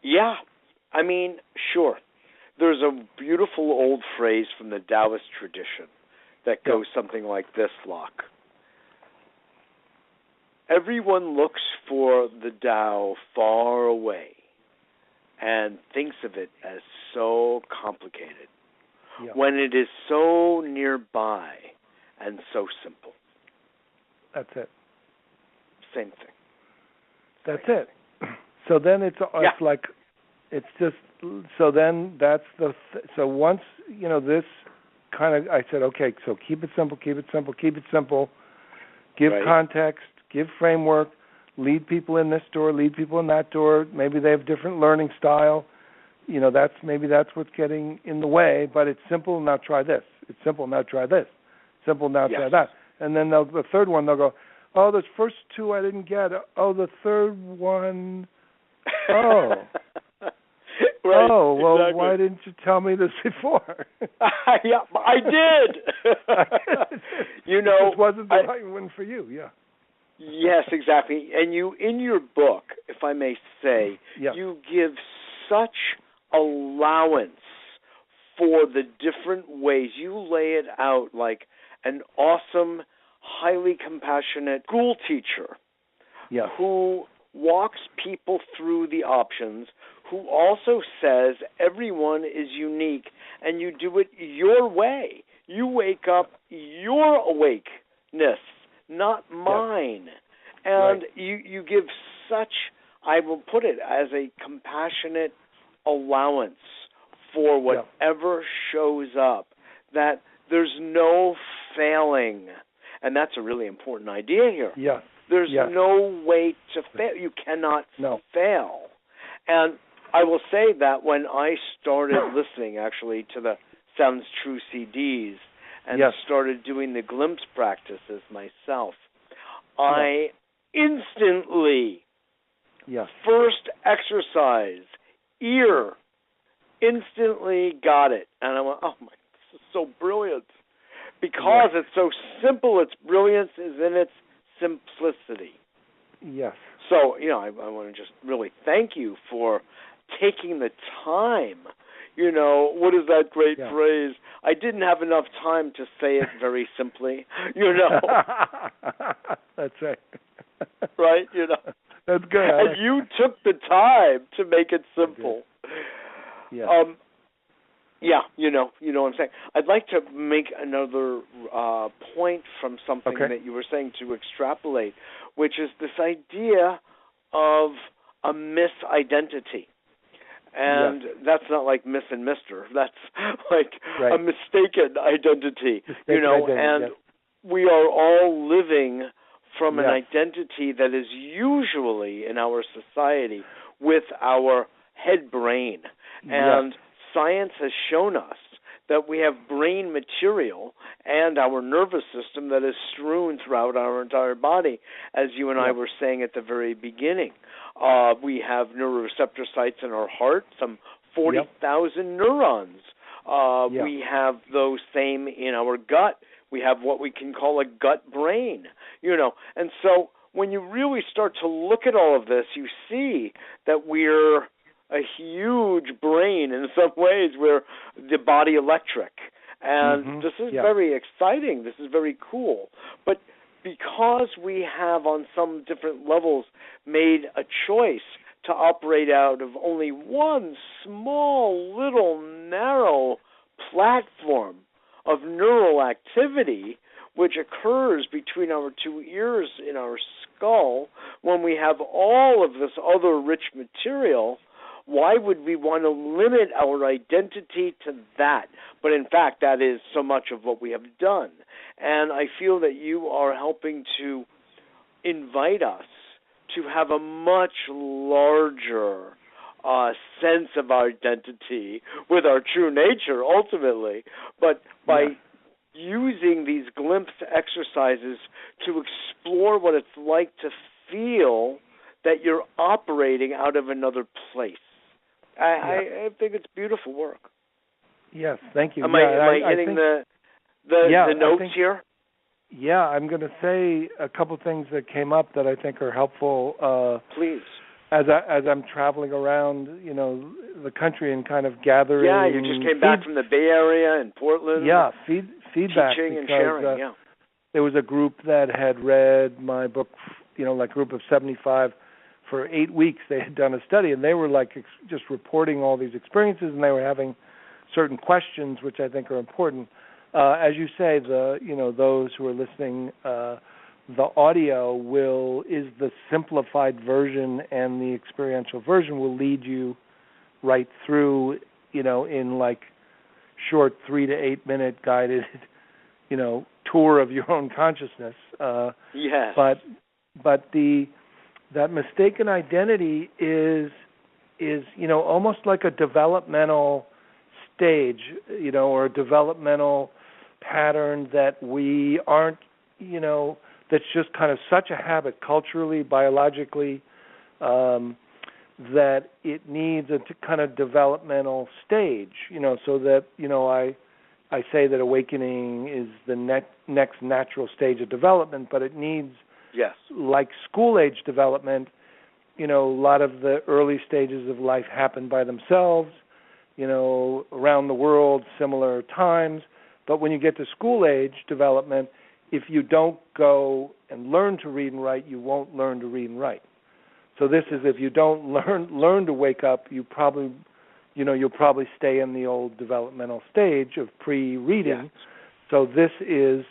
Yeah. I mean, sure. There's a beautiful old phrase from the Taoist tradition that goes something like this, Loch. Everyone looks for the Tao far away and thinks of it as so complicated when it is so nearby and so simple. That's it. Same thing. That's it. So then it's like, it's just, so then that's so once, this kind of, I said, okay, so keep it simple, give context, give framework, lead people in this door, lead people in that door. Maybe they have different learning style. That's what's getting in the way, but it's simple, now try this. It's simple, now try this. Simple, now try that. And then the third one, they'll go, oh, those first two I didn't get. Oh, the third one, Right, well, exactly. Why didn't you tell me this before? Yeah, I did. This wasn't the right one for you, Yes, exactly. And you, in your book, if I may say, you give such allowance for the different ways. You lay it out like an awesome, highly compassionate school teacher who walks people through the options, who also says everyone is unique and you do it your way. You wake up your awakeness, not mine. And you give such, I will put it as a compassionate allowance for whatever shows up, that there's no failing. And that's a really important idea here. There's no way to fail. You cannot fail. And I will say that when I started listening, actually, to the Sounds True CDs and started doing the glimpse practices myself, I instantly, first exercise, ear, instantly got it. And I went, oh, my, this is so brilliant. Because it's so simple, its brilliance is in its simplicity. So, I want to just really thank you for taking the time, What is that great phrase? I didn't have enough time to say it very simply, That's right. Right, That's good. And you took the time to make it simple. Yeah. You know what I'm saying. I'd like to make another point from something that you were saying to extrapolate, which is this idea of a misidentity. And that's not like Miss and Mister. That's like a mistaken identity, and we are all living from an identity that is usually in our society with our head brain. And science has shown us that we have brain material and our nervous system that is strewn throughout our entire body, as you and I were saying at the very beginning. We have neuroreceptor sites in our heart, some 40,000 neurons. We have those same in our gut. We have what we can call a gut brain, And so when you really start to look at all of this, you see that we're a huge brain in some ways. We're the body electric. And this is very exciting. This is very cool. But because we have on some different levels made a choice to operate out of only one small, little, narrow platform of neural activity, which occurs between our two ears in our skull, when we have all of this other rich material, why would we want to limit our identity to that? But in fact, that is so much of what we have done. And I feel that you are helping to invite us to have a much larger sense of our identity with our true nature, ultimately. But by using these glimpse exercises to explore what it's like to feel that you're operating out of another place. I think it's beautiful work. Yes, thank you. Am I hitting the notes here? Yeah, I'm going to say a couple things that came up that I think are helpful. Please. As I'm traveling around, the country and kind of gathering. Yeah, you just came back from the Bay Area and Portland. Yeah, feedback. Teaching and sharing, there was a group that had read my book, like a group of 75. For 8 weeks, they had done a study, and they were just reporting all these experiences, and they were having certain questions, which I think are important. As you say, those who are listening, the audio is the simplified version, and the experiential version will lead you right through, in short 3 to 8 minute guided, tour of your own consciousness. Yes. But that mistaken identity is almost like a developmental stage, or a developmental pattern that we aren't, that's just kind of such a habit culturally, biologically, that it needs a kind of developmental stage, so that, I say that awakening is the next natural stage of development, but it needs, like school-age development, a lot of the early stages of life happen by themselves, around the world, similar times. But when you get to school-age development, if you don't go and learn to read and write, you won't learn to read and write. So this is, if you don't learn to wake up, you'll probably stay in the old developmental stage of pre-reading. Yes. So this is,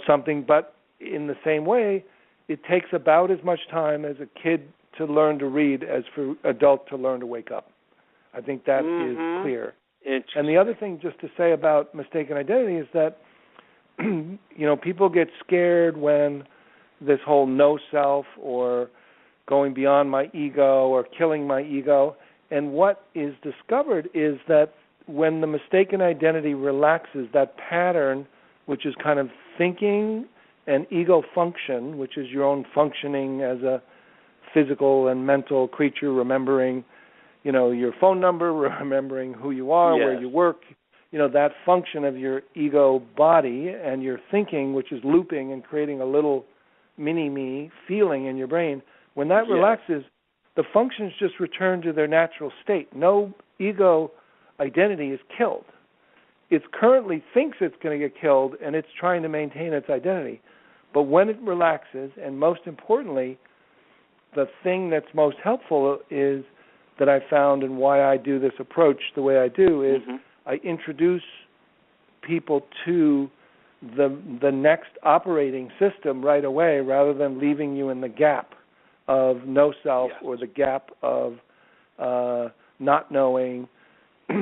something, but in the same way, it takes about as much time as a kid to learn to read as for adult to learn to wake up. I think that is clear. And the other thing just to say about mistaken identity is that, people get scared when this whole no self or going beyond my ego or killing my ego. And what is discovered is that when the mistaken identity relaxes, that pattern, which is kind of thinking and ego function, which is your own functioning as a physical and mental creature, remembering, your phone number, remembering who you are, where you work, that function of your ego body, and your thinking, which is looping and creating a little mini-me feeling in your brain, when that relaxes, the functions just return to their natural state. No ego identity is killed. It currently thinks it's going to get killed, and it's trying to maintain its identity. But when it relaxes, and most importantly, the thing that's most helpful is that I found, and why I do this approach the way I do, is I introduce people to the next operating system right away, rather than leaving you in the gap of no self or the gap of not knowing.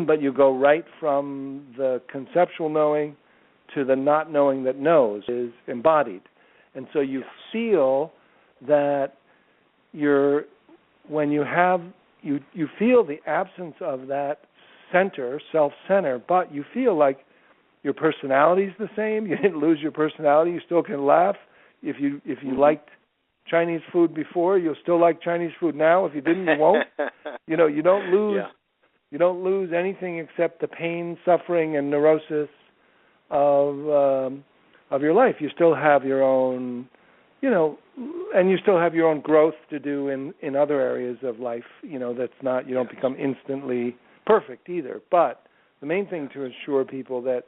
But you go right from the conceptual knowing to the not knowing that knows, is embodied. And so you feel that when you have, you feel the absence of that center, self-center, but you feel like your personality's the same. You didn't lose your personality. You still can laugh. If you liked Chinese food before, you'll still like Chinese food now. If you didn't, you won't. You don't lose. Yeah. You don't lose anything except the pain, suffering, and neurosis of your life. You still have your own, and you still have your own growth to do in other areas of life. That's not, you don't become instantly perfect either. But the main thing to assure people that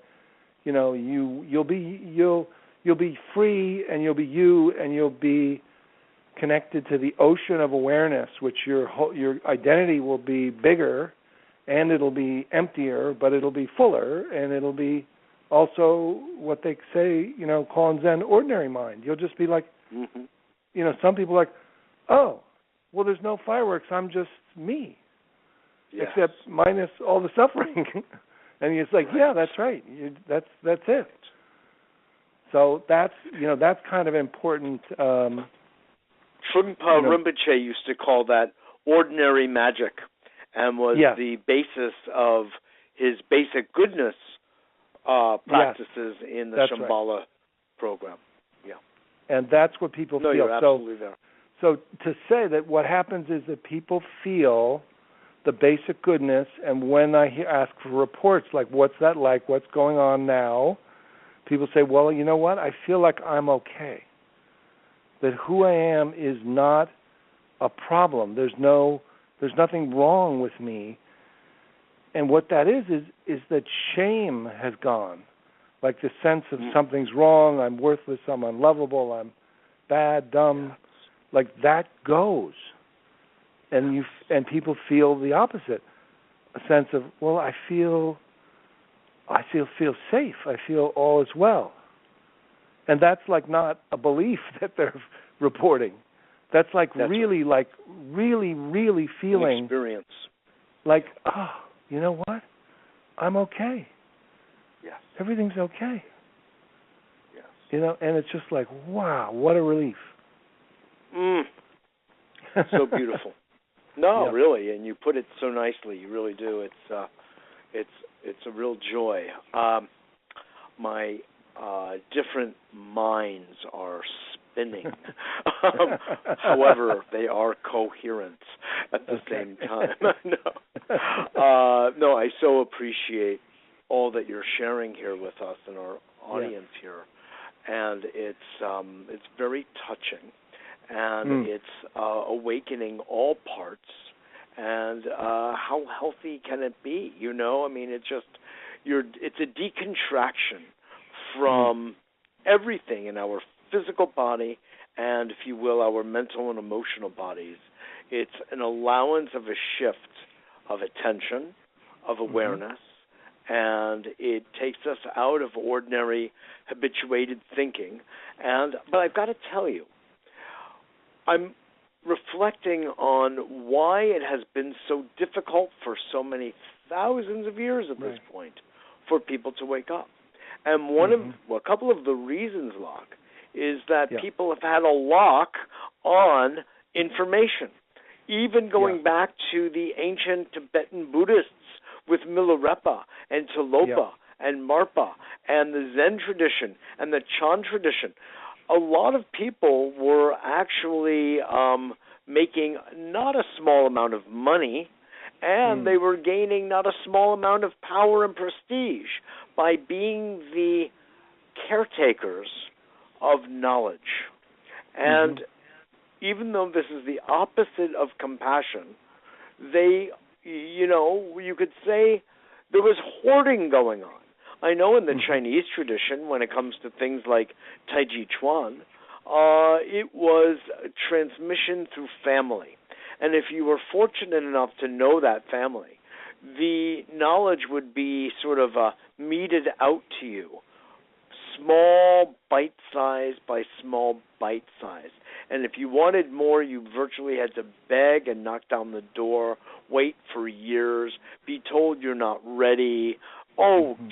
you'll be free, and you'll be you, and you'll be connected to the ocean of awareness, which your identity will be bigger. And it'll be emptier, but it'll be fuller, and it'll be also what they say, call in Zen ordinary mind. You'll just be like, some people are like, oh, well, there's no fireworks. I'm just me, except minus all the suffering. And it's like, yeah, that's right. That's it. So that's kind of important. Trungpa Rinpoche used to call that ordinary magic, and was the basis of his basic goodness practices in the Shambhala program. Yeah. And that's what people feel. You're absolutely there. So to say that what happens is that people feel the basic goodness, and when I ask for reports, like what's that like, what's going on now, people say, well, you know what, I feel like I'm okay. That who I am is not a problem. There's nothing wrong with me. And what that is that shame has gone. Like the sense of something's wrong, I'm worthless, I'm unlovable, I'm bad, dumb. Like that goes. And people feel the opposite. A sense of, well, I feel safe. I feel all is well. And that's like not a belief that they're reporting. That's really feeling experience. Like, oh, you know what? I'm okay. Yes. Everything's okay. Yes. And it's just like, wow, what a relief. So beautiful. No, really, and you put it so nicely. You really do. It's a real joy. My different minds are spinning. However, they are coherent at the same time. No, I so appreciate all that you're sharing here with us and our audience here, and it's very touching, and it's awakening all parts. And how healthy can it be? It's a decontraction from everything in our physical body and, if you will, our mental and emotional bodies. It's an allowance of a shift of attention, of awareness, and it takes us out of ordinary habituated thinking. But I've got to tell you, I'm reflecting on why it has been so difficult for so many thousands of years at this point for people to wake up. And a couple of the reasons, Loch, is that people have had a lock on information, even going back to the ancient Tibetan Buddhists with Milarepa and Tilopa and Marpa and the Zen tradition and the Chan tradition. A lot of people were actually making not a small amount of money, and they were gaining not a small amount of power and prestige by being the caretakers of knowledge. And even though this is the opposite of compassion, they, you could say there was hoarding going on. I know in the Chinese tradition, when it comes to things like Tai Chi Chuan, it was transmission through family. And if you were fortunate enough to know that family, the knowledge would be sort of meted out to you, small bite size by small bite size. And if you wanted more, you virtually had to beg and knock down the door, wait for years, be told you're not ready,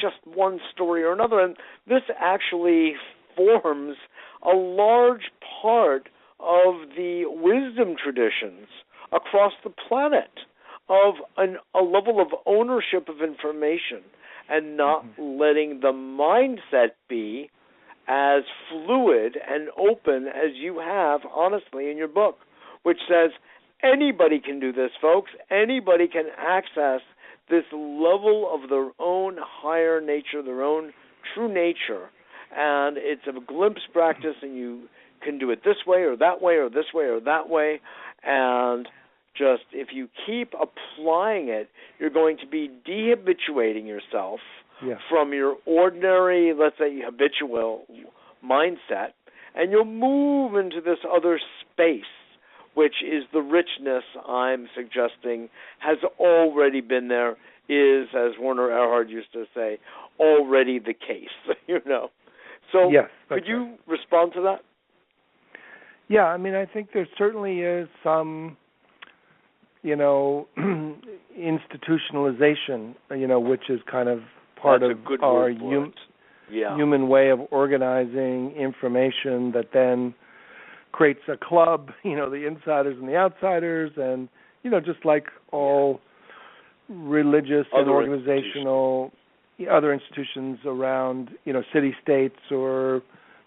just one story or another. And this actually forms a large part of the wisdom traditions across the planet of a level of ownership of information and not letting the mindset be as fluid and open as you have, honestly, in your book, which says anybody can do this, folks. Anybody can access this level of their own higher nature, their own true nature, and it's a glimpse practice, and you can do it this way or that way or this way or that way, and just if you keep applying it, you're going to be dehabituating yourself from your ordinary, let's say, habitual mindset, and you'll move into this other space, which is the richness I'm suggesting has already been there, is, as Werner Erhard used to say, already the case, So could you respond to that? Yeah, I mean, I think there certainly is some, institutionalization, which is kind of part of our human way of organizing information that then creates a club, the insiders and the outsiders, and, just like all religious and organizational other institutions around, city-states or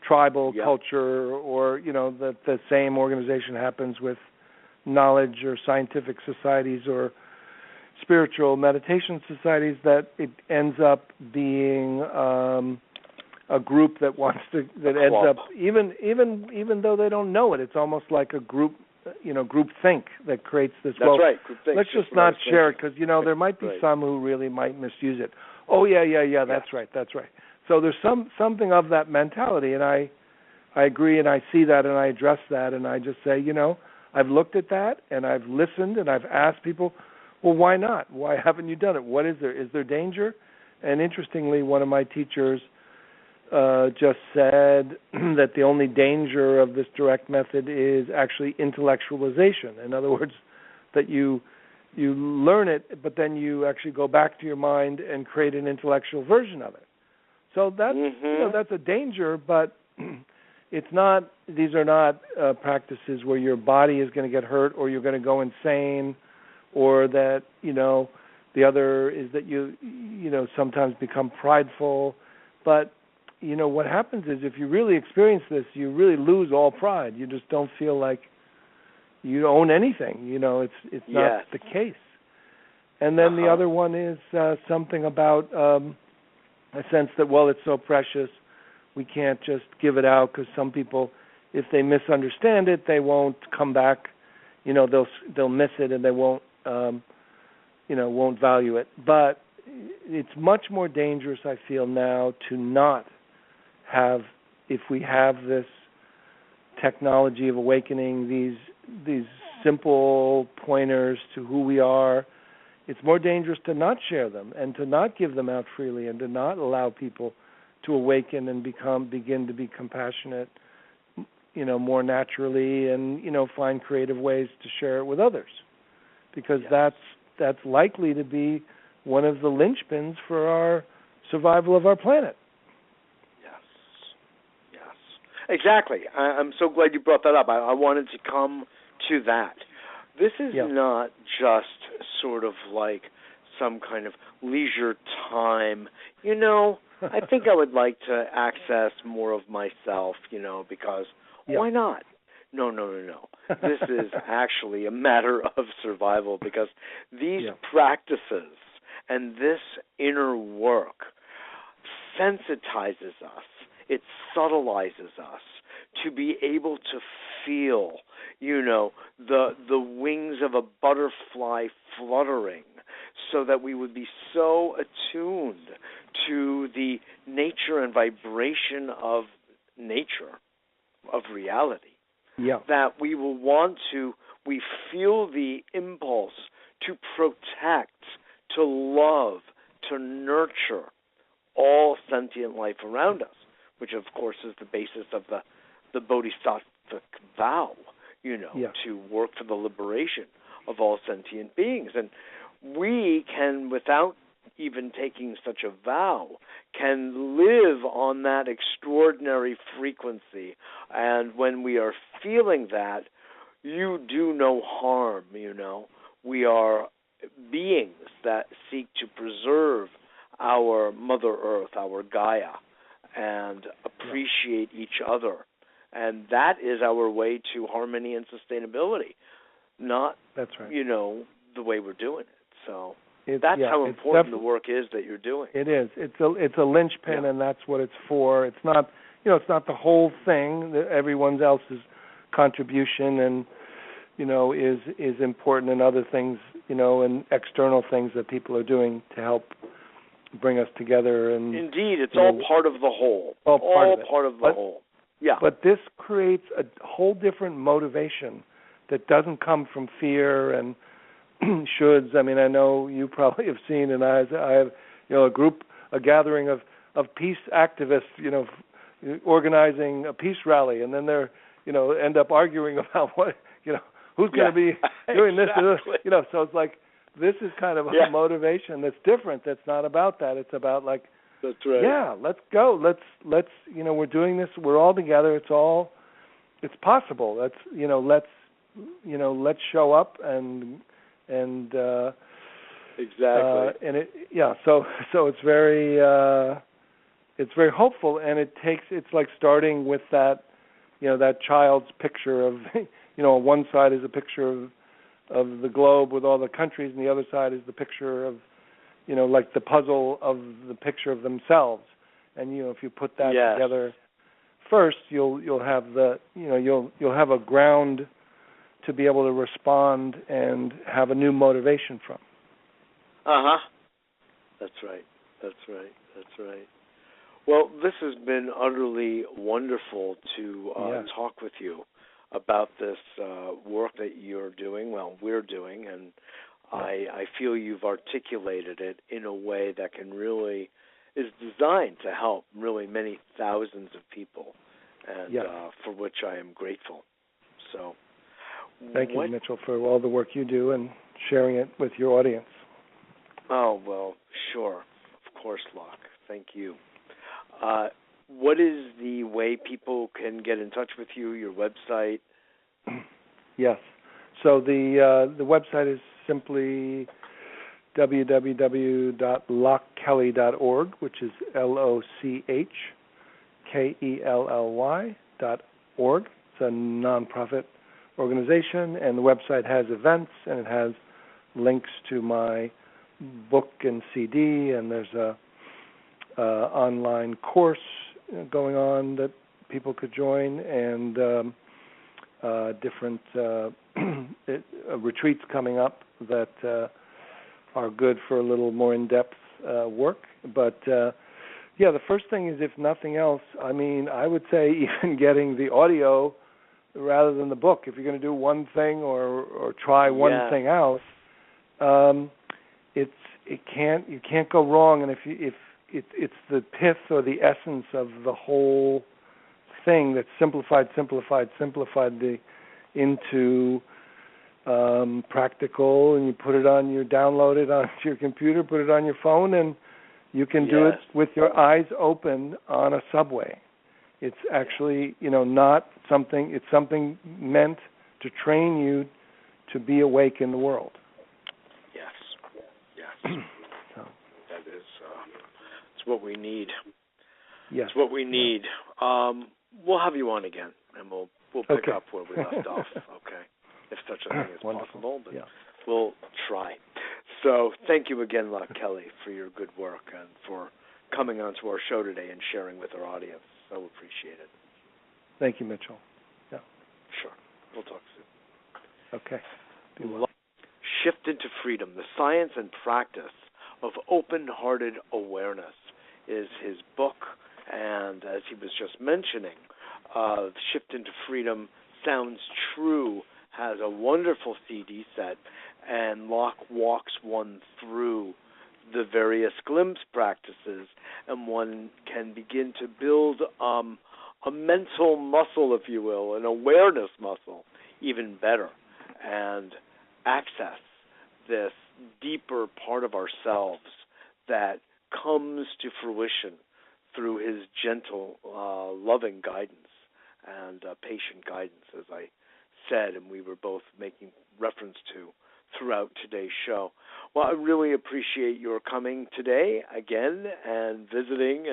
tribal culture, or, that the same organization happens with knowledge or scientific societies or spiritual meditation societies, that it ends up being a group that ends up, even though they don't know it, it's almost like a group, group think that creates this. That's right. Group think. Let's just not share it because there might be some who really might misuse it. Oh yeah. That's right. So there's something of that mentality, and I agree, and I see that, and I address that, and I just say, I've looked at that, and I've listened, and I've asked people, well, why not? Why haven't you done it? What is there? Is there danger? And interestingly, one of my teachers just said that the only danger of this direct method is actually intellectualization. In other words, that you learn it, but then you actually go back to your mind and create an intellectual version of it. So that's that's a danger, but it's not. These are not practices where your body is going to get hurt or you're going to go insane, or that the other is that you sometimes become prideful. But what happens is, if you really experience this, you really lose all pride. You just don't feel like you own anything. It's not the case. And then the other one is something about a sense that, well, it's so precious, we can't just give it out, because some people, if they misunderstand it, they won't come back. They'll miss it, and they won't value it. But it's much more dangerous, I feel now, to not have, if we have this technology of awakening, these simple pointers to who we are. It's more dangerous to not share them and to not give them out freely and to not allow people to awaken and begin to be compassionate, more naturally, and find creative ways to share it with others, because that's likely to be one of the linchpins for our survival of our planet. Yes, exactly. I'm so glad you brought that up. I wanted to come to that. This is not just sort of like some kind of leisure time. I think I would like to access more of myself, because why not? No. This is actually a matter of survival, because these practices and this inner work sensitizes us. It subtilizes us to be able to feel, the wings of a butterfly fluttering, so that we would be so attuned to the nature and vibration of nature, of reality, that we will we feel the impulse to protect, to love, to nurture all sentient life around us, which of course is the basis of the bodhisattvic vow, to work for the liberation of all sentient beings. And we can, without even taking such a vow, can live on that extraordinary frequency. And when we are feeling that, you do no harm, We are beings that seek to preserve our Mother Earth, our Gaia, and appreciate each other. And that is our way to harmony and sustainability, not, that's right. The way we're doing it. So that's how important the work is that you're doing. It is. It's a linchpin, and that's what it's for. It's not, it's not the whole thing. Everyone else's contribution and, is important, and other things, and external things that people are doing to help bring us together. And indeed, it's all part of the whole. All part of the whole. Yeah. But this creates a whole different motivation that doesn't come from fear and shoulds. I mean, I know you probably have seen, and I have, a gathering of peace activists, organizing a peace rally, and then they're, end up arguing about what, who's going to be doing exactly. this, so it's like, this is kind of a motivation that's different. That's not about that. It's about like, that's right. Yeah, let's go. Let's we're doing this. We're all together. It's possible. Let's show up and exactly. And so it's very hopeful, and it's like starting with that, that child's picture of, on one side is a picture of the globe with all the countries, and the other side is the picture of, like the puzzle of the picture of themselves. And if you put that together first, you'll have you'll have a ground to be able to respond and have a new motivation from. That's right. Well, this has been utterly wonderful to talk with you about this work that you're doing, we're doing, and I feel you've articulated it in a way that is designed to help really many thousands of people, and for which I am grateful. So, thank you, Mitchell, for all the work you do and sharing it with your audience. Oh, well, sure. Of course, Loch. Thank you. What is the way people can get in touch with you, your website? Yes. So the website is simply www.lochkelly.org, which is LOCHKELLY.org. It's a nonprofit organization, and the website has events, and it has links to my book and CD, and there's a online course going on that people could join, and different retreats coming up that are good for a little more in-depth work. But the first thing is, if nothing else, I would say even getting the audio rather than the book. If you're going to do one thing or try one thing out, you can't go wrong. And if it's the pith or the essence of the whole thing that's simplified into practical, and you download it onto your computer, put it on your phone, and you can do it with your eyes open on a subway. It's actually, not something, it's something meant to train you to be awake in the world. Yes. So. That is, it's what we need. Yes. It's what we need. We'll have you on again, and we'll pick up where we left off, okay? If such a thing is possible, but we'll try. So thank you again, Loch Kelly, for your good work and for coming onto our show today and sharing with our audience. So appreciate it. Thank you, Mitchell. Yeah. Sure. We'll talk soon. Okay. Loch Shift into Freedom, the Science and Practice of Open-Hearted Awareness is his book. And as he was just mentioning, Shift into Freedom Sounds True has a wonderful CD set, and Loch walks one through the various glimpse practices, and one can begin to build a mental muscle, if you will, an awareness muscle, even better, and access this deeper part of ourselves that comes to fruition through his gentle, loving guidance and patient guidance, as I said, and we were both making reference to throughout today's show. Well, I really appreciate your coming today again and visiting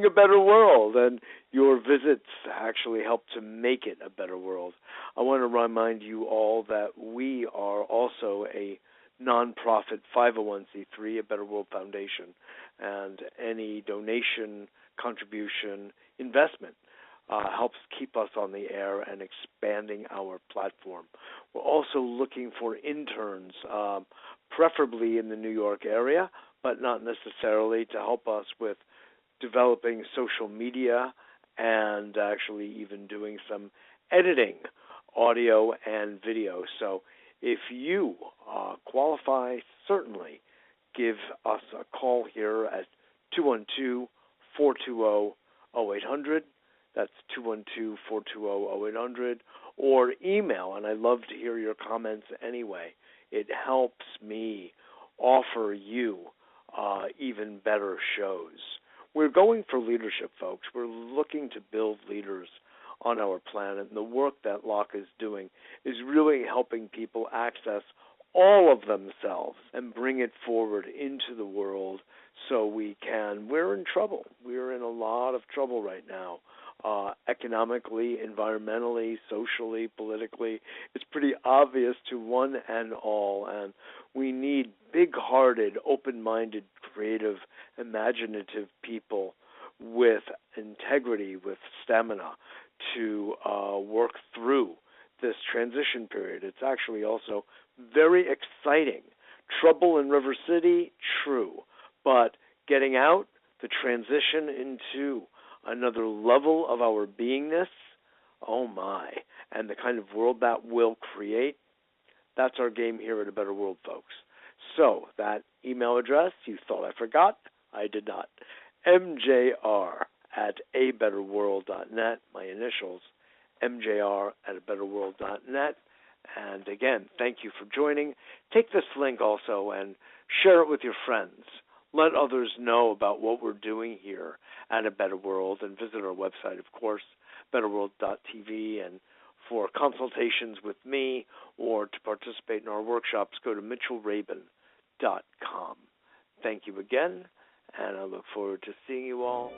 a better world, and your visits actually help to make it a better world. I want to remind you all that we are also a nonprofit 501c3, a Better World Foundation, and any donation, contribution, investment helps keep us on the air and expanding our platform. We're also looking for interns, preferably in the New York area, but not necessarily, to help us with developing social media and actually even doing some editing, audio and video. So if you qualify, certainly give us a call here at 212-420-0800. That's 212-420-0800. Or email, and I love to hear your comments anyway. It helps me offer you even better shows. We're going for leadership, folks. We're looking to build leaders on our planet, and the work that Loch is doing is really helping people access all of themselves and bring it forward into the world so we're in trouble. We're in a lot of trouble right now, economically, environmentally, socially, politically. It's pretty obvious to one and all, and we need big-hearted, open-minded, creative, imaginative people with integrity, with stamina to work through this transition period. It's actually also very exciting. Trouble in River City, true, but getting out, the transition into another level of our beingness, oh my, and the kind of world that will create, that's our game here at A Better World, folks. So that email address, you thought I forgot, I did not. mjr@abetterworld.net, my initials, mjr@abetterworld.net. And again, thank you for joining. Take this link also and share it with your friends. Let others know about what we're doing here at A Better World, and visit our website, of course, betterworld.tv. And for consultations with me or to participate in our workshops, go to mitchellrabin.com. Thank you again, and I look forward to seeing you all